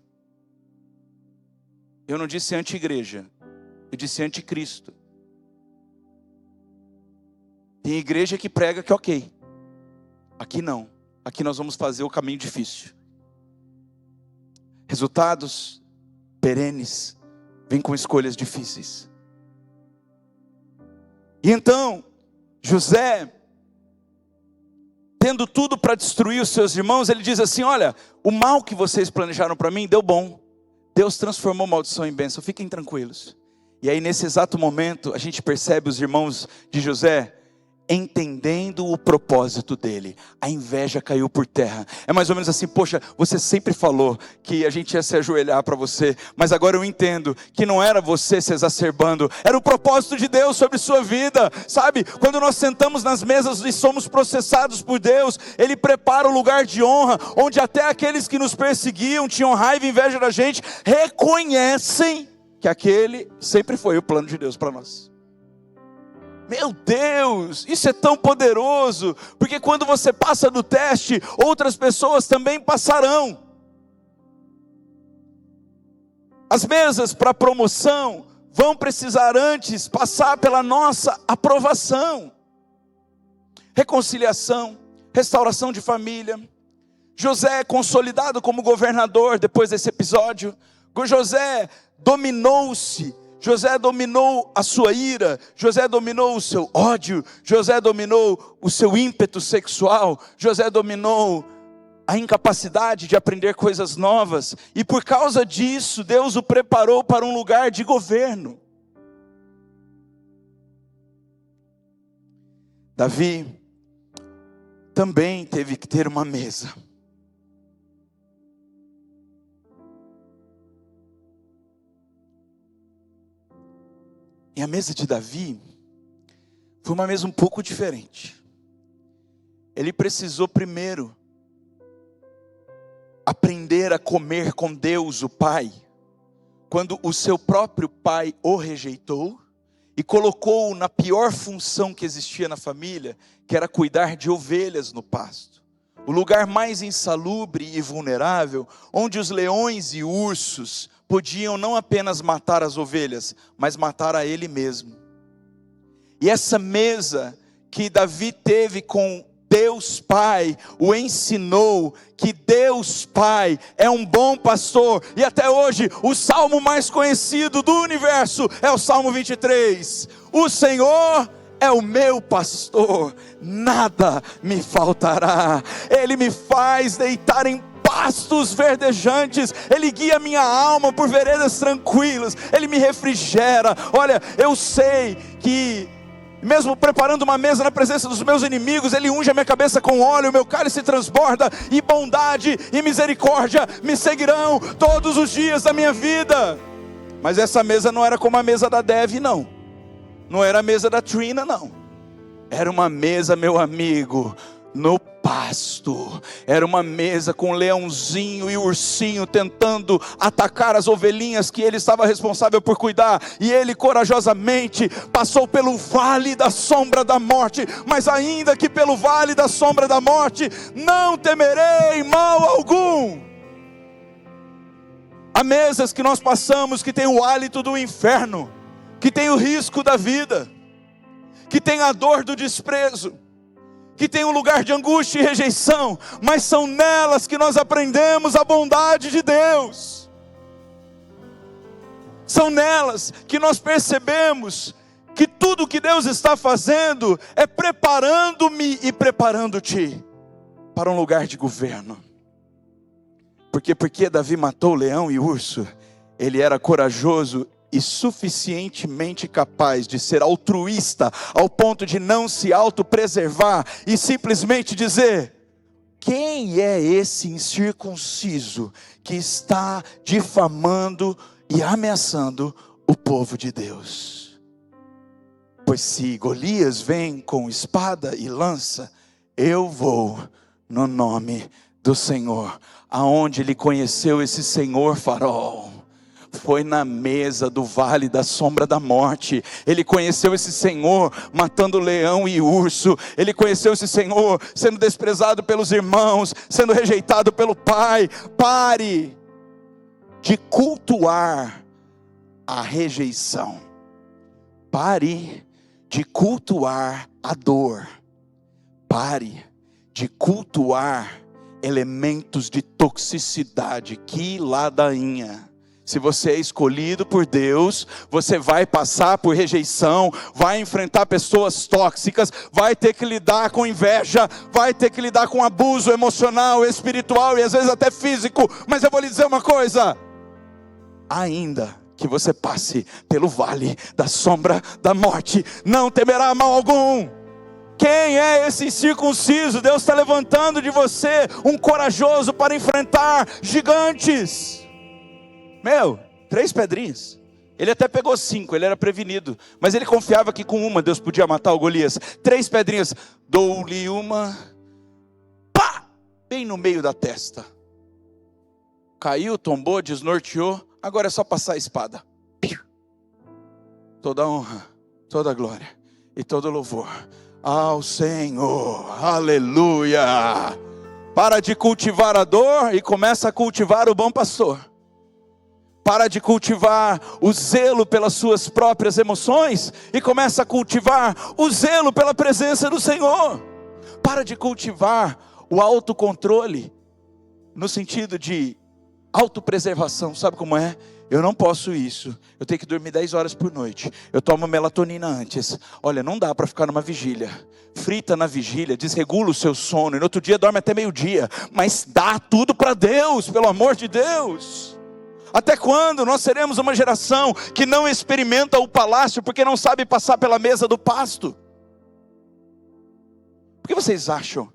Eu não disse anti-igreja, eu disse anticristo. Tem igreja que prega que ok, aqui não, aqui nós vamos fazer o caminho difícil. Resultados perenes vêm com escolhas difíceis. E então, José, tendo tudo para destruir os seus irmãos, ele diz assim, olha, o mal que vocês planejaram para mim deu bom. Deus transformou maldição em bênção, fiquem tranquilos. E aí nesse exato momento, a gente percebe os irmãos de José, entendendo o propósito dele, a inveja caiu por terra. É mais ou menos assim: poxa, você sempre falou que a gente ia se ajoelhar para você, mas agora eu entendo que não era você se exacerbando, era o propósito de Deus sobre sua vida. Sabe, quando nós sentamos nas mesas e somos processados por Deus, Ele prepara o lugar de honra, onde até aqueles que nos perseguiam, tinham raiva e inveja da gente, reconhecem que aquele sempre foi o plano de Deus para nós. Meu Deus, isso é tão poderoso, porque quando você passa do teste, outras pessoas também passarão. As mesas para promoção vão precisar antes passar pela nossa aprovação. Reconciliação, restauração de família. José é consolidado como governador depois desse episódio. José dominou-se. José dominou a sua ira, José dominou o seu ódio, José dominou o seu ímpeto sexual, José dominou a incapacidade de aprender coisas novas, e por causa disso, Deus o preparou para um lugar de governo. Davi também teve que ter uma mesa. E a mesa de Davi foi uma mesa um pouco diferente. Ele precisou primeiro aprender a comer com Deus, o Pai, quando o seu próprio pai o rejeitou e colocou-o na pior função que existia na família, que era cuidar de ovelhas no pasto. O lugar mais insalubre e vulnerável, onde os leões e ursos podiam não apenas matar as ovelhas, mas matar a ele mesmo. E essa mesa que Davi teve com Deus Pai, o ensinou que Deus Pai é um bom pastor. E até hoje, o salmo mais conhecido do universo é o Salmo 23. O Senhor é o meu pastor, nada me faltará. Ele me faz deitar em pastos verdejantes, Ele guia minha alma por veredas tranquilas, Ele me refrigera. Olha, eu sei que mesmo preparando uma mesa na presença dos meus inimigos, Ele unge a minha cabeça com óleo, o meu cálice transborda, e bondade e misericórdia me seguirão todos os dias da minha vida. Mas essa mesa não era como a mesa da Dev, não era a mesa da Trina, não. Era uma mesa, meu amigo, no pasto. Era uma mesa com leãozinho e ursinho tentando atacar as ovelhinhas que ele estava responsável por cuidar, e ele corajosamente passou pelo vale da sombra da morte, mas ainda que pelo vale da sombra da morte, não temerei mal algum. Há mesas que nós passamos que tem o hálito do inferno, que tem o risco da vida, que tem a dor do desprezo, que tem um lugar de angústia e rejeição, mas são nelas que nós aprendemos a bondade de Deus. São nelas que nós percebemos que tudo que Deus está fazendo é preparando-me e preparando-te para um lugar de governo. Porque Davi matou o leão e o urso, ele era corajoso e suficientemente capaz de ser altruísta ao ponto de não se autopreservar e simplesmente dizer: quem é esse incircunciso que está difamando e ameaçando o povo de Deus? Pois se Golias vem com espada e lança, eu vou no nome do Senhor. Aonde ele conheceu esse Senhor farol? Foi na mesa do vale da sombra da morte. Ele conheceu esse Senhor matando leão e urso. Ele conheceu esse Senhor sendo desprezado pelos irmãos, sendo rejeitado pelo pai. Pare de cultuar a rejeição. Pare de cultuar a dor. Pare de cultuar elementos de toxicidade. Que ladainha. Se você é escolhido por Deus, você vai passar por rejeição, vai enfrentar pessoas tóxicas, vai ter que lidar com inveja, vai ter que lidar com abuso emocional, espiritual e às vezes até físico. Mas eu vou lhe dizer uma coisa: ainda que você passe pelo vale da sombra da morte, não temerá mal algum. Quem é esse incircunciso? Deus está levantando de você um corajoso para enfrentar gigantes. 3 pedrinhas. Ele até pegou 5, ele era prevenido. Mas ele confiava que com uma Deus podia matar o Golias. 3 pedrinhas, dou-lhe uma, pá, bem no meio da testa. Caiu, tombou, desnorteou. Agora é só passar a espada. Toda honra, toda glória e todo louvor ao Senhor. Aleluia. Para de cultivar a dor e começa a cultivar o bom pastor. Para de cultivar o zelo pelas suas próprias emoções e começa a cultivar o zelo pela presença do Senhor. Para de cultivar o autocontrole no sentido de autopreservação. Sabe como é? Eu não posso isso, eu tenho que dormir 10 horas por noite, eu tomo melatonina antes. Olha, não dá para ficar numa vigília. Frita na vigília, desregula o seu sono, e no outro dia dorme até meio-dia. Mas dá tudo para Deus, pelo amor de Deus. Até quando nós seremos uma geração que não experimenta o palácio porque não sabe passar pela mesa do pasto? Por que vocês acham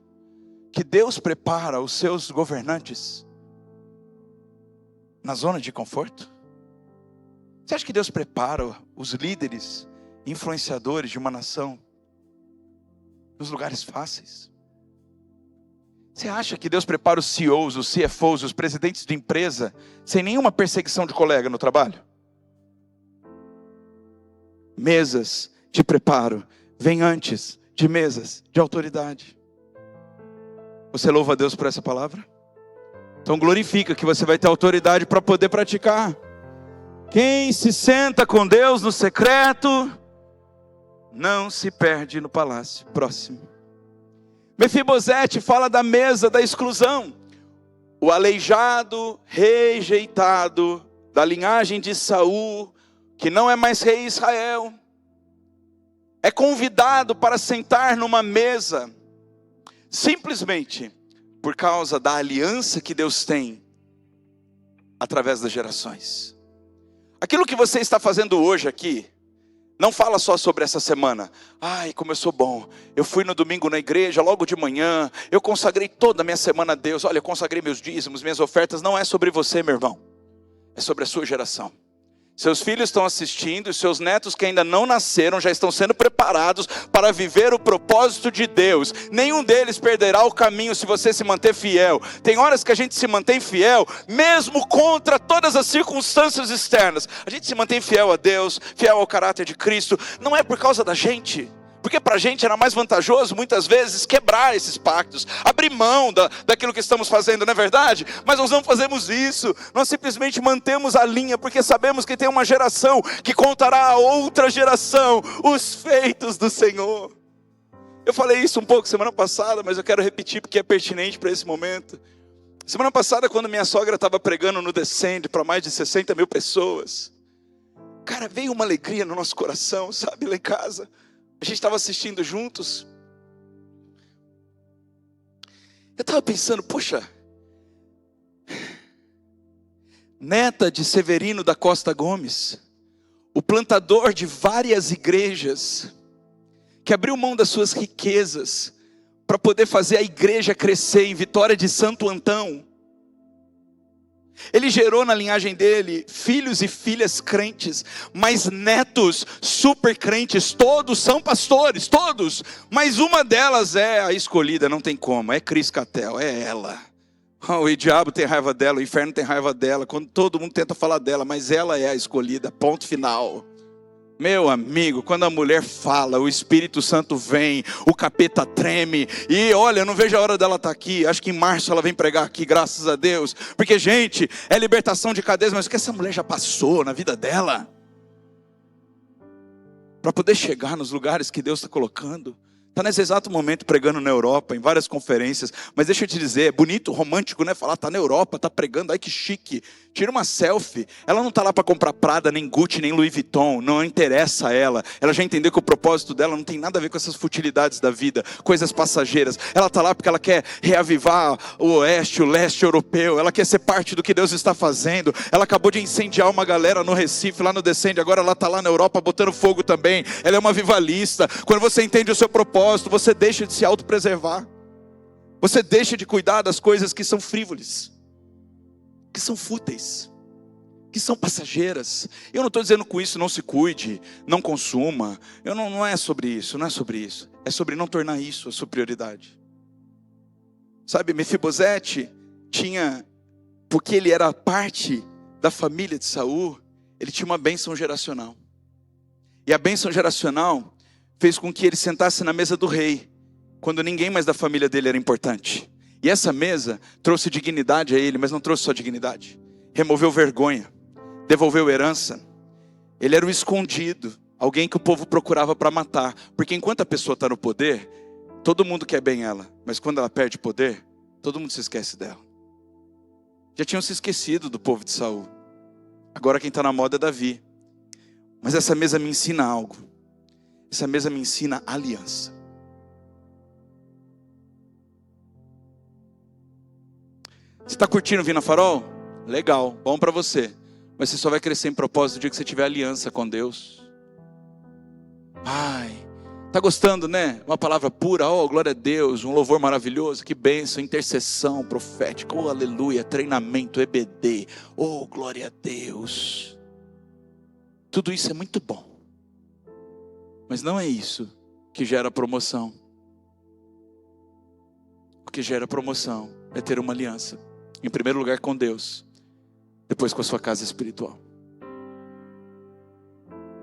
que Deus prepara os seus governantes na zona de conforto? Você acha que Deus prepara os líderes, influenciadores de uma nação nos lugares fáceis? Você acha que Deus prepara os CEOs, os CFOs, os presidentes de empresa sem nenhuma perseguição de colega no trabalho? Mesas de preparo vêm antes de mesas de autoridade. Você louva a Deus por essa palavra? Então glorifica que você vai ter autoridade para poder praticar. Quem se senta com Deus no secreto, não se perde no palácio. Próximo. Mefibosete fala da mesa da exclusão. O aleijado, rejeitado, da linhagem de Saul, que não é mais rei Israel, é convidado para sentar numa mesa, simplesmente por causa da aliança que Deus tem, através das gerações. Aquilo que você está fazendo hoje aqui, não fala só sobre essa semana. Ai, como eu sou bom. Eu fui no domingo na igreja, logo de manhã. Eu consagrei toda a minha semana a Deus. Olha, eu consagrei meus dízimos, minhas ofertas. Não é sobre você, meu irmão. É sobre a sua geração. Seus filhos estão assistindo, e seus netos que ainda não nasceram já estão sendo preparados para viver o propósito de Deus. Nenhum deles perderá o caminho se você se manter fiel. Tem horas que a gente se mantém fiel, mesmo contra todas as circunstâncias externas. A gente se mantém fiel a Deus, fiel ao caráter de Cristo. Não é por causa da gente. Porque para a gente era mais vantajoso, muitas vezes, quebrar esses pactos, abrir mão daquilo que estamos fazendo, não é verdade? Mas nós não fazemos isso, nós simplesmente mantemos a linha, porque sabemos que tem uma geração que contará a outra geração os feitos do Senhor. Eu falei isso um pouco semana passada, mas eu quero repetir porque é pertinente para esse momento. Semana passada, quando minha sogra estava pregando no Descende para mais de 60 mil pessoas, cara, veio uma alegria no nosso coração, sabe, lá em casa. A gente estava assistindo juntos. Eu estava pensando, poxa, neta de Severino da Costa Gomes, o plantador de várias igrejas, que abriu mão das suas riquezas para poder fazer a igreja crescer em Vitória de Santo Antão. Ele gerou na linhagem dele filhos e filhas crentes, mas netos super crentes. Todos são pastores, todos. Mas uma delas é a escolhida, não tem como. É Cris Catel, é ela. O diabo tem raiva dela, o inferno tem raiva dela, quando todo mundo tenta falar dela, mas ela é a escolhida, ponto final. Meu amigo, quando a mulher fala, o Espírito Santo vem, o capeta treme, e olha, eu não vejo a hora dela estar aqui. Acho que em março ela vem pregar aqui, graças a Deus, porque gente, é libertação de cadeias, mas o que essa mulher já passou na vida dela, para poder chegar nos lugares que Deus está colocando. Está nesse exato momento pregando na Europa, em várias conferências. Mas deixa eu te dizer, é bonito, romântico, né? Falar, está na Europa, está pregando, ai que chique. Tira uma selfie. Ela não está lá para comprar Prada, nem Gucci, nem Louis Vuitton. Não interessa a ela. Ela já entendeu que o propósito dela não tem nada a ver com essas futilidades da vida, coisas passageiras. Ela está lá porque ela quer reavivar o oeste, o leste europeu. Ela quer ser parte do que Deus está fazendo. Ela acabou de incendiar uma galera no Recife, lá no Descende. Agora ela está lá na Europa botando fogo também. Ela é uma avivalista. Quando você entende o seu propósito, propósito, você deixa de se autopreservar. Você deixa de cuidar das coisas que são frívolas, que são fúteis, que são passageiras. Eu não estou dizendo com isso não se cuide, não consuma. Não é sobre isso, não é sobre isso. É sobre não tornar isso a sua prioridade. Sabe, Mefibosete tinha, porque ele era parte da família de Saul, ele tinha uma bênção geracional. E a bênção geracional fez com que ele sentasse na mesa do rei, quando ninguém mais da família dele era importante. E essa mesa trouxe dignidade a ele, mas não trouxe só dignidade. Removeu vergonha, devolveu herança. Ele era o escondido, alguém que o povo procurava para matar. Porque enquanto a pessoa está no poder, todo mundo quer bem ela. Mas quando ela perde poder, todo mundo se esquece dela. Já tinham se esquecido do povo de Saul. Agora quem está na moda é Davi. Mas essa mesa me ensina algo. Essa mesa me ensina aliança. Você está curtindo vir na Farol? Legal, bom para você. Mas você só vai crescer em propósito no dia que você tiver aliança com Deus. Ai, tá gostando, né? Uma palavra pura, oh, glória a Deus, um louvor maravilhoso, que bênção, intercessão profética, oh, aleluia, treinamento, EBD, oh, glória a Deus. Tudo isso é muito bom. Mas não é isso que gera promoção. O que gera promoção é ter uma aliança. Em primeiro lugar com Deus, depois com a sua casa espiritual.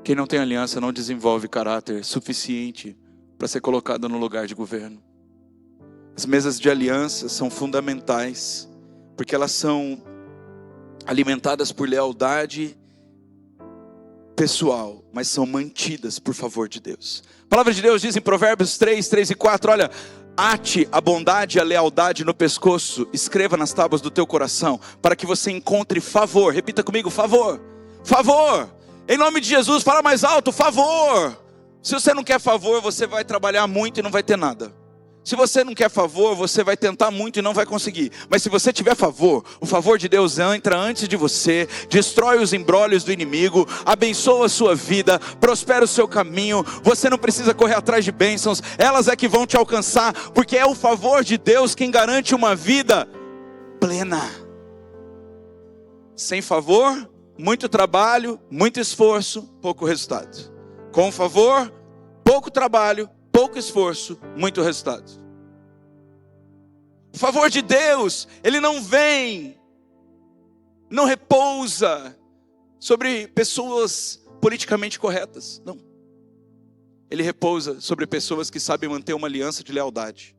Quem não tem aliança não desenvolve caráter suficiente para ser colocado no lugar de governo. As mesas de aliança são fundamentais, porque elas são alimentadas por lealdade pessoal, mas são mantidas por favor de Deus. A palavra de Deus diz em Provérbios 3 e 4, olha: ate a bondade e a lealdade no pescoço, escreva nas tábuas do teu coração, para que você encontre favor. Repita comigo, favor, favor, em nome de Jesus, fala mais alto, favor. Se você não quer favor, você vai trabalhar muito e não vai ter nada. Se você não quer favor, você vai tentar muito e não vai conseguir. Mas se você tiver favor, o favor de Deus entra antes de você, destrói os embrólios do inimigo, abençoa a sua vida, prospera o seu caminho. Você não precisa correr atrás de bênçãos, elas é que vão te alcançar, porque é o favor de Deus quem garante uma vida plena. Sem favor, muito trabalho, muito esforço, pouco resultado. Com favor, pouco trabalho, pouco esforço, muito resultado. O favor de Deus, ele não vem, não repousa sobre pessoas politicamente corretas, não. Ele repousa sobre pessoas que sabem manter uma aliança de lealdade.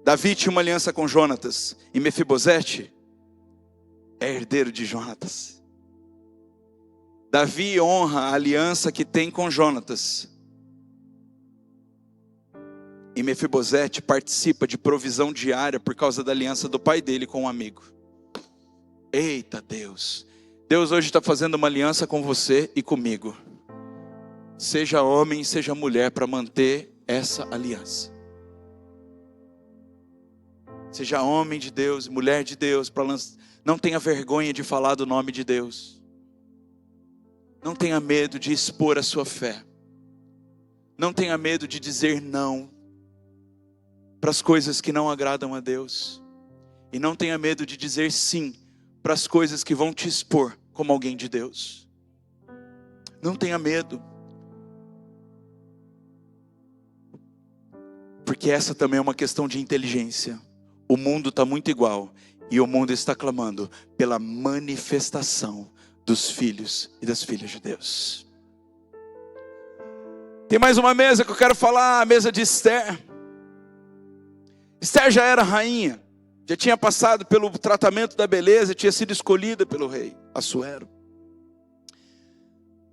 Davi tinha uma aliança com Jonatas, e Mefibosete é herdeiro de Jonatas. Davi honra a aliança que tem com Jonatas. E Mefibosete participa de provisão diária por causa da aliança do pai dele com um amigo. Eita Deus! Deus hoje está fazendo uma aliança com você e comigo. Seja homem, seja mulher, para manter essa aliança. Seja homem de Deus, mulher de Deus, não tenha vergonha de falar do nome de Deus. Não tenha medo de expor a sua fé. Não tenha medo de dizer não para as coisas que não agradam a Deus. E não tenha medo de dizer sim para as coisas que vão te expor como alguém de Deus. Não tenha medo. Porque essa também é uma questão de inteligência. O mundo está muito igual. E o mundo está clamando pela manifestação dos filhos e das filhas de Deus. Tem mais uma mesa que eu quero falar, a mesa de Esther. Esther já era rainha, já tinha passado pelo tratamento da beleza, tinha sido escolhida pelo rei Assuero.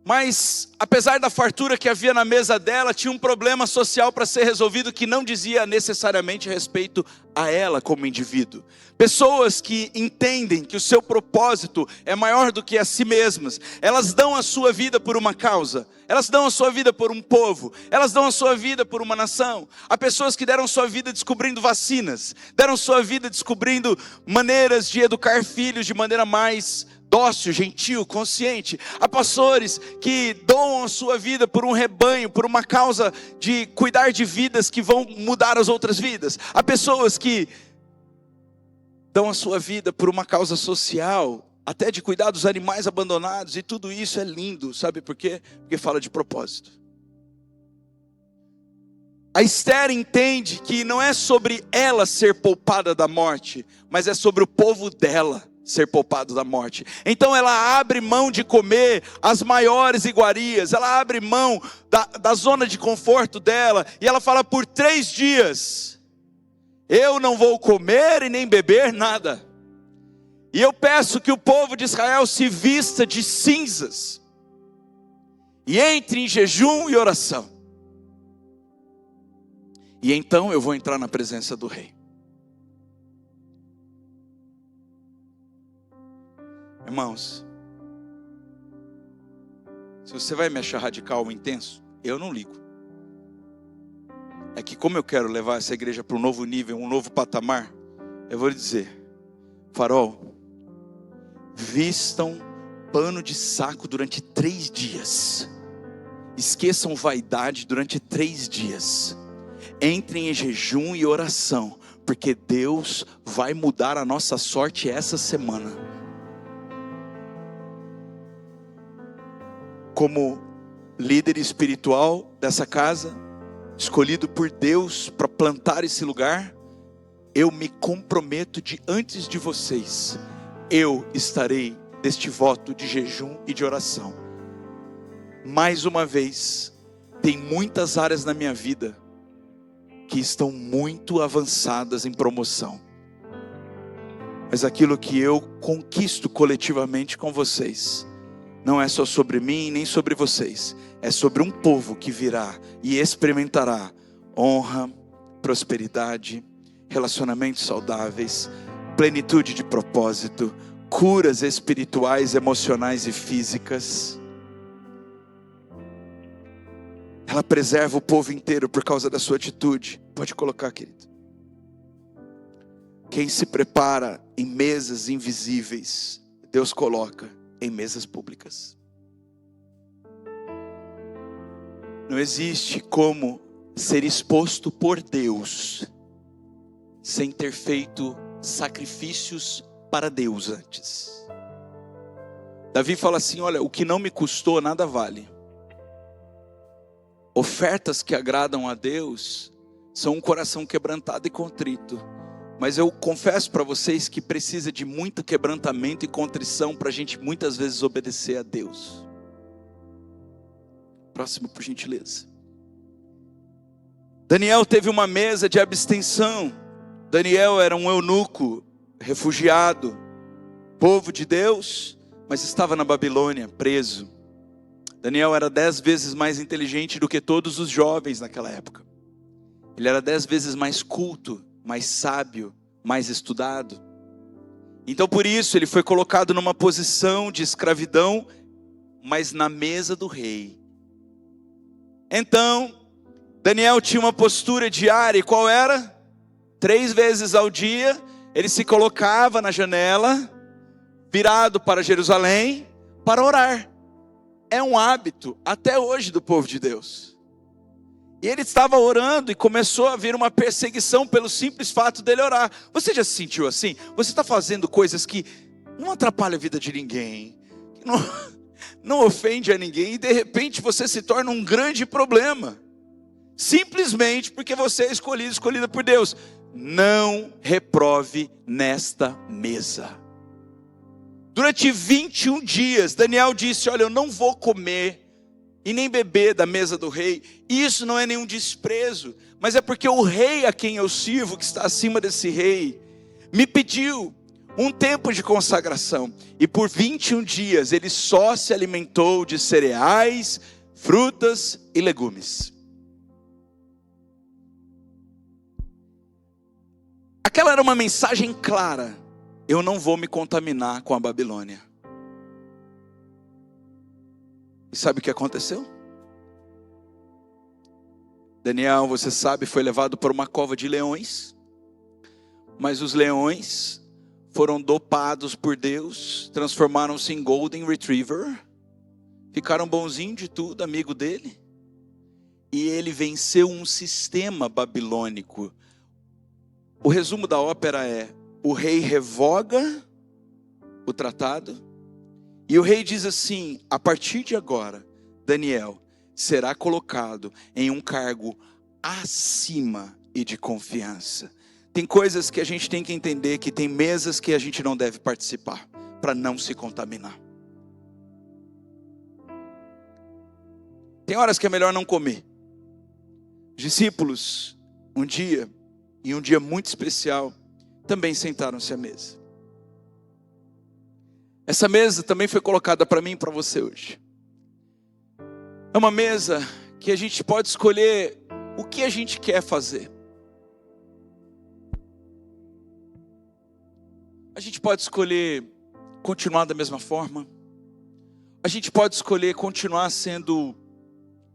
Mas, apesar da fartura que havia na mesa dela, tinha um problema social para ser resolvido que não dizia necessariamente respeito a ela como indivíduo. Pessoas que entendem que o seu propósito é maior do que a si mesmas, elas dão a sua vida por uma causa, elas dão a sua vida por um povo, elas dão a sua vida por uma nação. Há pessoas que deram sua vida descobrindo vacinas, deram sua vida descobrindo maneiras de educar filhos de maneira mais dócil, gentil, consciente. Há pastores que doam a sua vida por um rebanho, por uma causa de cuidar de vidas que vão mudar as outras vidas. Há pessoas que dão a sua vida por uma causa social, até de cuidar dos animais abandonados, e tudo isso é lindo, sabe por quê? Porque fala de propósito. A Esther entende que não é sobre ela ser poupada da morte, mas é sobre o povo dela ser poupado da morte. Então ela abre mão de comer as maiores iguarias, ela abre mão da zona de conforto dela, e ela fala: por 3 dias, eu não vou comer e nem beber nada. E eu peço que o povo de Israel se vista de cinzas, e entre em jejum e oração. E então eu vou entrar na presença do rei. Irmãos, se você vai me achar radical ou intenso, eu não ligo. É que como eu quero levar essa igreja para um novo nível, um novo patamar, eu vou lhe dizer: Farol, vistam pano de saco durante 3 dias. Esqueçam vaidade durante 3 dias. Entrem em jejum e oração, porque Deus vai mudar a nossa sorte essa semana. Como líder espiritual dessa casa, escolhido por Deus para plantar esse lugar, eu me comprometo de antes de vocês, eu estarei neste voto de jejum e de oração. Mais uma vez, tem muitas áreas na minha vida que estão muito avançadas em promoção, mas aquilo que eu conquisto coletivamente com vocês, não é só sobre mim nem sobre vocês, é sobre um povo que virá e experimentará honra, prosperidade, relacionamentos saudáveis, plenitude de propósito, curas espirituais, emocionais e físicas. Ela preserva o povo inteiro por causa da sua atitude. Pode colocar, querido. Quem se prepara em mesas invisíveis, Deus coloca em mesas públicas. Não existe como ser exposto por Deus sem ter feito sacrifícios para Deus antes. Davi fala assim: olha, o que não me custou nada vale. Ofertas que agradam a Deus são um coração quebrantado e contrito. Mas eu confesso para vocês que precisa de muito quebrantamento e contrição para a gente muitas vezes obedecer a Deus. Próximo, por gentileza. Daniel teve uma mesa de abstenção. Daniel era um eunuco, refugiado, povo de Deus, mas estava na Babilônia, preso. Daniel era 10 vezes mais inteligente do que todos os jovens naquela época. Ele era 10 vezes mais culto, mais sábio, mais estudado. Então por isso ele foi colocado numa posição de escravidão, mas na mesa do rei. Então Daniel tinha uma postura diária, e qual era? 3 vezes ao dia ele se colocava na janela, virado para Jerusalém, para orar. É um hábito até hoje do povo de Deus. E ele estava orando e começou a vir uma perseguição pelo simples fato dele orar. Você já se sentiu assim? Você está fazendo coisas que não atrapalham a vida de ninguém, que não ofende a ninguém, e de repente você se torna um grande problema, simplesmente porque você é escolhida por Deus. Não reprove nesta mesa. Durante 21 dias, Daniel disse: olha, eu não vou comer e nem beber da mesa do rei. E isso não é nenhum desprezo, mas é porque o rei a quem eu sirvo, que está acima desse rei, me pediu um tempo de consagração. E por 21 dias ele só se alimentou de cereais, frutas e legumes. Aquela era uma mensagem clara: eu não vou me contaminar com a Babilônia. E sabe o que aconteceu? Daniel, você sabe, foi levado para uma cova de leões. Mas os leões foram dopados por Deus, transformaram-se em Golden Retriever, ficaram bonzinhos de tudo, amigo dele. E ele venceu um sistema babilônico. O resumo da ópera é: o rei revoga o tratado, e o rei diz assim: a partir de agora, Daniel será colocado em um cargo acima e de confiança. Tem coisas que a gente tem que entender, que tem mesas que a gente não deve participar, para não se contaminar. Tem horas que é melhor não comer. Os discípulos, em um dia muito especial, também sentaram-se à mesa. Essa mesa também foi colocada para mim e para você hoje. É uma mesa que a gente pode escolher o que a gente quer fazer. A gente pode escolher continuar da mesma forma. A gente pode escolher continuar sendo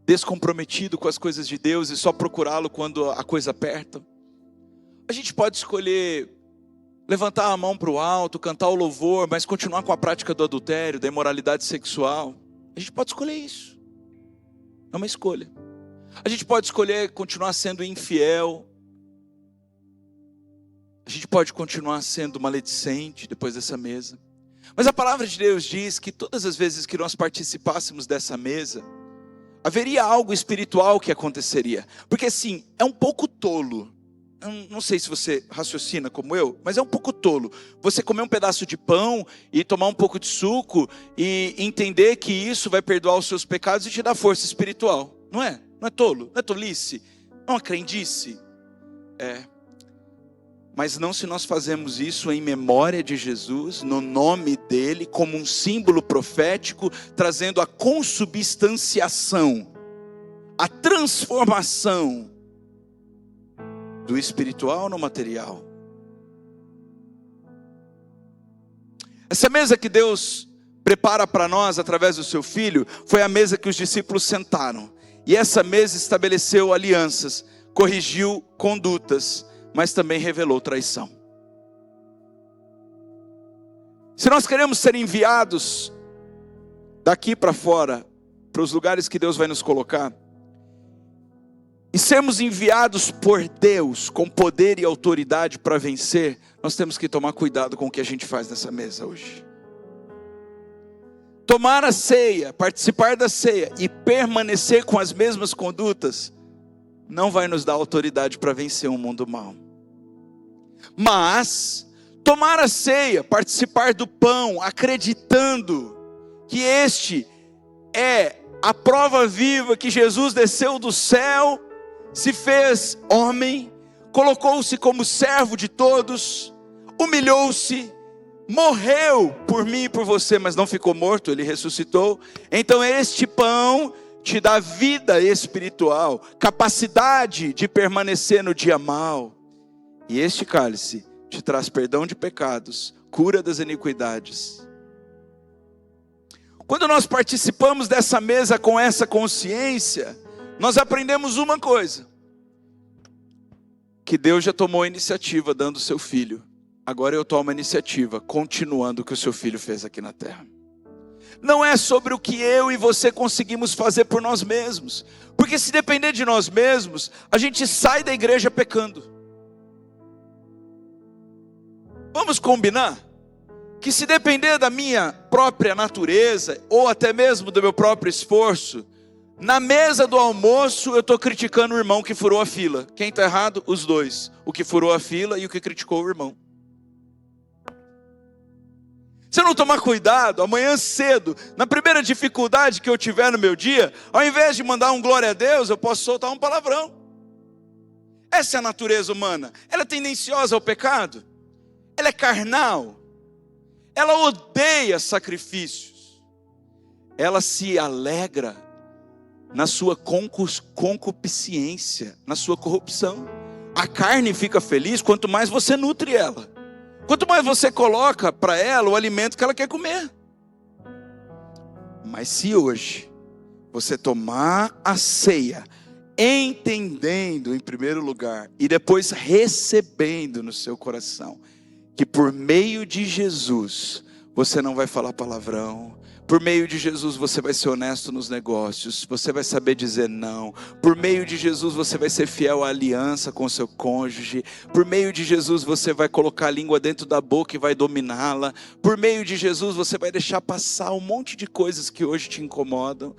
descomprometido com as coisas de Deus e só procurá-lo quando a coisa aperta. A gente pode escolher levantar a mão para o alto, cantar o louvor, mas continuar com a prática do adultério, da imoralidade sexual. A gente pode escolher isso. É uma escolha. A gente pode escolher continuar sendo infiel. A gente pode continuar sendo maledicente depois dessa mesa. Mas a palavra de Deus diz que todas as vezes que nós participássemos dessa mesa, haveria algo espiritual que aconteceria. Porque assim, é um pouco tolo. Não sei se você raciocina como eu, mas é um pouco tolo você comer um pedaço de pão e tomar um pouco de suco e entender que isso vai perdoar os seus pecados e te dar força espiritual. Não é? Não é tolo? Não é tolice? Não é uma crendice? É. Mas não se nós fazemos isso em memória de Jesus, no nome dele, como um símbolo profético, trazendo a consubstanciação, a transformação do espiritual no material. Essa mesa que Deus prepara para nós através do seu Filho, foi a mesa que os discípulos sentaram. E essa mesa estabeleceu alianças, corrigiu condutas, mas também revelou traição. Se nós queremos ser enviados daqui para fora, para os lugares que Deus vai nos colocar, e sermos enviados por Deus com poder e autoridade para vencer, nós temos que tomar cuidado com o que a gente faz nessa mesa hoje. Tomar a ceia, participar da ceia e permanecer com as mesmas condutas, não vai nos dar autoridade para vencer um mundo mau. Mas tomar a ceia, participar do pão, acreditando que este é a prova viva que Jesus desceu do céu, se fez homem, colocou-se como servo de todos, humilhou-se, morreu por mim e por você, mas não ficou morto, ele ressuscitou. Então este pão te dá vida espiritual, capacidade de permanecer no dia mau. E este cálice te traz perdão de pecados, cura das iniquidades. Quando nós participamos dessa mesa com essa consciência, nós aprendemos uma coisa: que Deus já tomou a iniciativa dando o seu Filho. Agora eu tomo a iniciativa, continuando o que o seu Filho fez aqui na terra. Não é sobre o que eu e você conseguimos fazer por nós mesmos. Porque se depender de nós mesmos, a gente sai da igreja pecando. Vamos combinar? Que se depender da minha própria natureza, ou até mesmo do meu próprio esforço, na mesa do almoço eu estou criticando o irmão que furou a fila. Quem está errado? Os dois. O que furou a fila e o que criticou o irmão. Se eu não tomar cuidado, amanhã cedo, na primeira dificuldade que eu tiver no meu dia, ao invés de mandar um glória a Deus, eu posso soltar um palavrão. Essa é a natureza humana. Ela é tendenciosa ao pecado. Ela é carnal. Ela odeia sacrifícios. Ela se alegra na sua concupiscência, na sua corrupção. A carne fica feliz quanto mais você nutre ela. Quanto mais você coloca para ela o alimento que ela quer comer. Mas se hoje você tomar a ceia, entendendo em primeiro lugar, e depois recebendo no seu coração, que por meio de Jesus, você não vai falar palavrão. Por meio de Jesus você vai ser honesto nos negócios, você vai saber dizer não. Por meio de Jesus você vai ser fiel à aliança com o seu cônjuge. Por meio de Jesus você vai colocar a língua dentro da boca e vai dominá-la. Por meio de Jesus você vai deixar passar um monte de coisas que hoje te incomodam.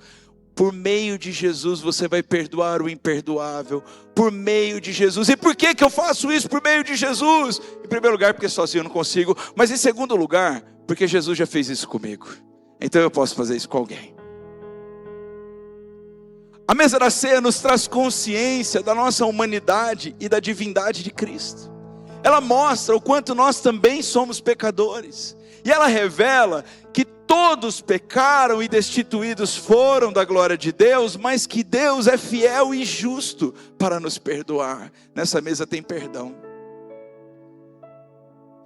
Por meio de Jesus você vai perdoar o imperdoável. Por meio de Jesus. E por que eu faço isso por meio de Jesus? Em primeiro lugar, porque sozinho eu não consigo. Mas em segundo lugar, porque Jesus já fez isso comigo. Então eu posso fazer isso com alguém. A mesa da ceia nos traz consciência da nossa humanidade e da divindade de Cristo. Ela mostra o quanto nós também somos pecadores. E ela revela que todos pecaram e destituídos foram da glória de Deus, mas que Deus é fiel e justo para nos perdoar. Nessa mesa tem perdão.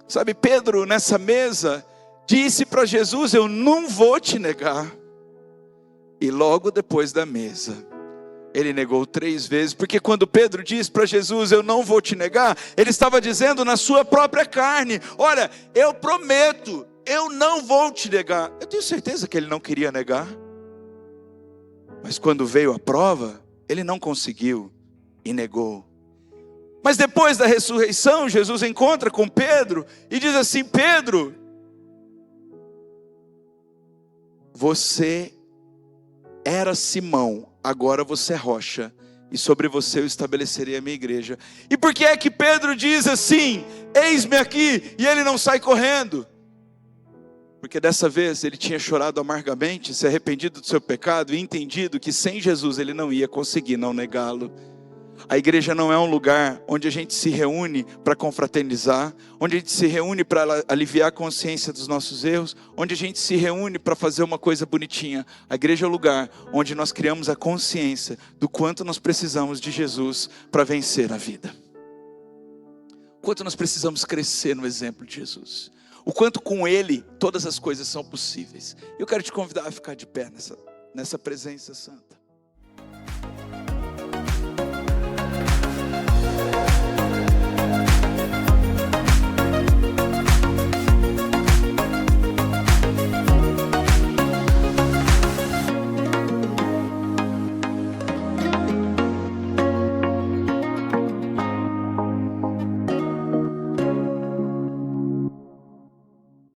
Sabe, Pedro nessa mesa disse para Jesus: eu não vou te negar. E logo depois da mesa, ele negou 3 vezes, porque quando Pedro disse para Jesus: eu não vou te negar, ele estava dizendo na sua própria carne: olha, eu prometo, eu não vou te negar. Eu tenho certeza que ele não queria negar, mas quando veio a prova, ele não conseguiu e negou. Mas depois da ressurreição, Jesus encontra com Pedro e diz assim: Pedro, você era Simão, agora você é rocha, e sobre você eu estabelecerei a minha igreja. E por que é que Pedro diz assim: eis-me aqui, e ele não sai correndo? Porque dessa vez ele tinha chorado amargamente, se arrependido do seu pecado e entendido que sem Jesus ele não ia conseguir não negá-lo. A igreja não é um lugar onde a gente se reúne para confraternizar, onde a gente se reúne para aliviar a consciência dos nossos erros, onde a gente se reúne para fazer uma coisa bonitinha. A igreja é o lugar onde nós criamos a consciência do quanto nós precisamos de Jesus para vencer a vida. O quanto nós precisamos crescer no exemplo de Jesus. O quanto com Ele todas as coisas são possíveis. Eu quero te convidar a ficar de pé nessa presença santa.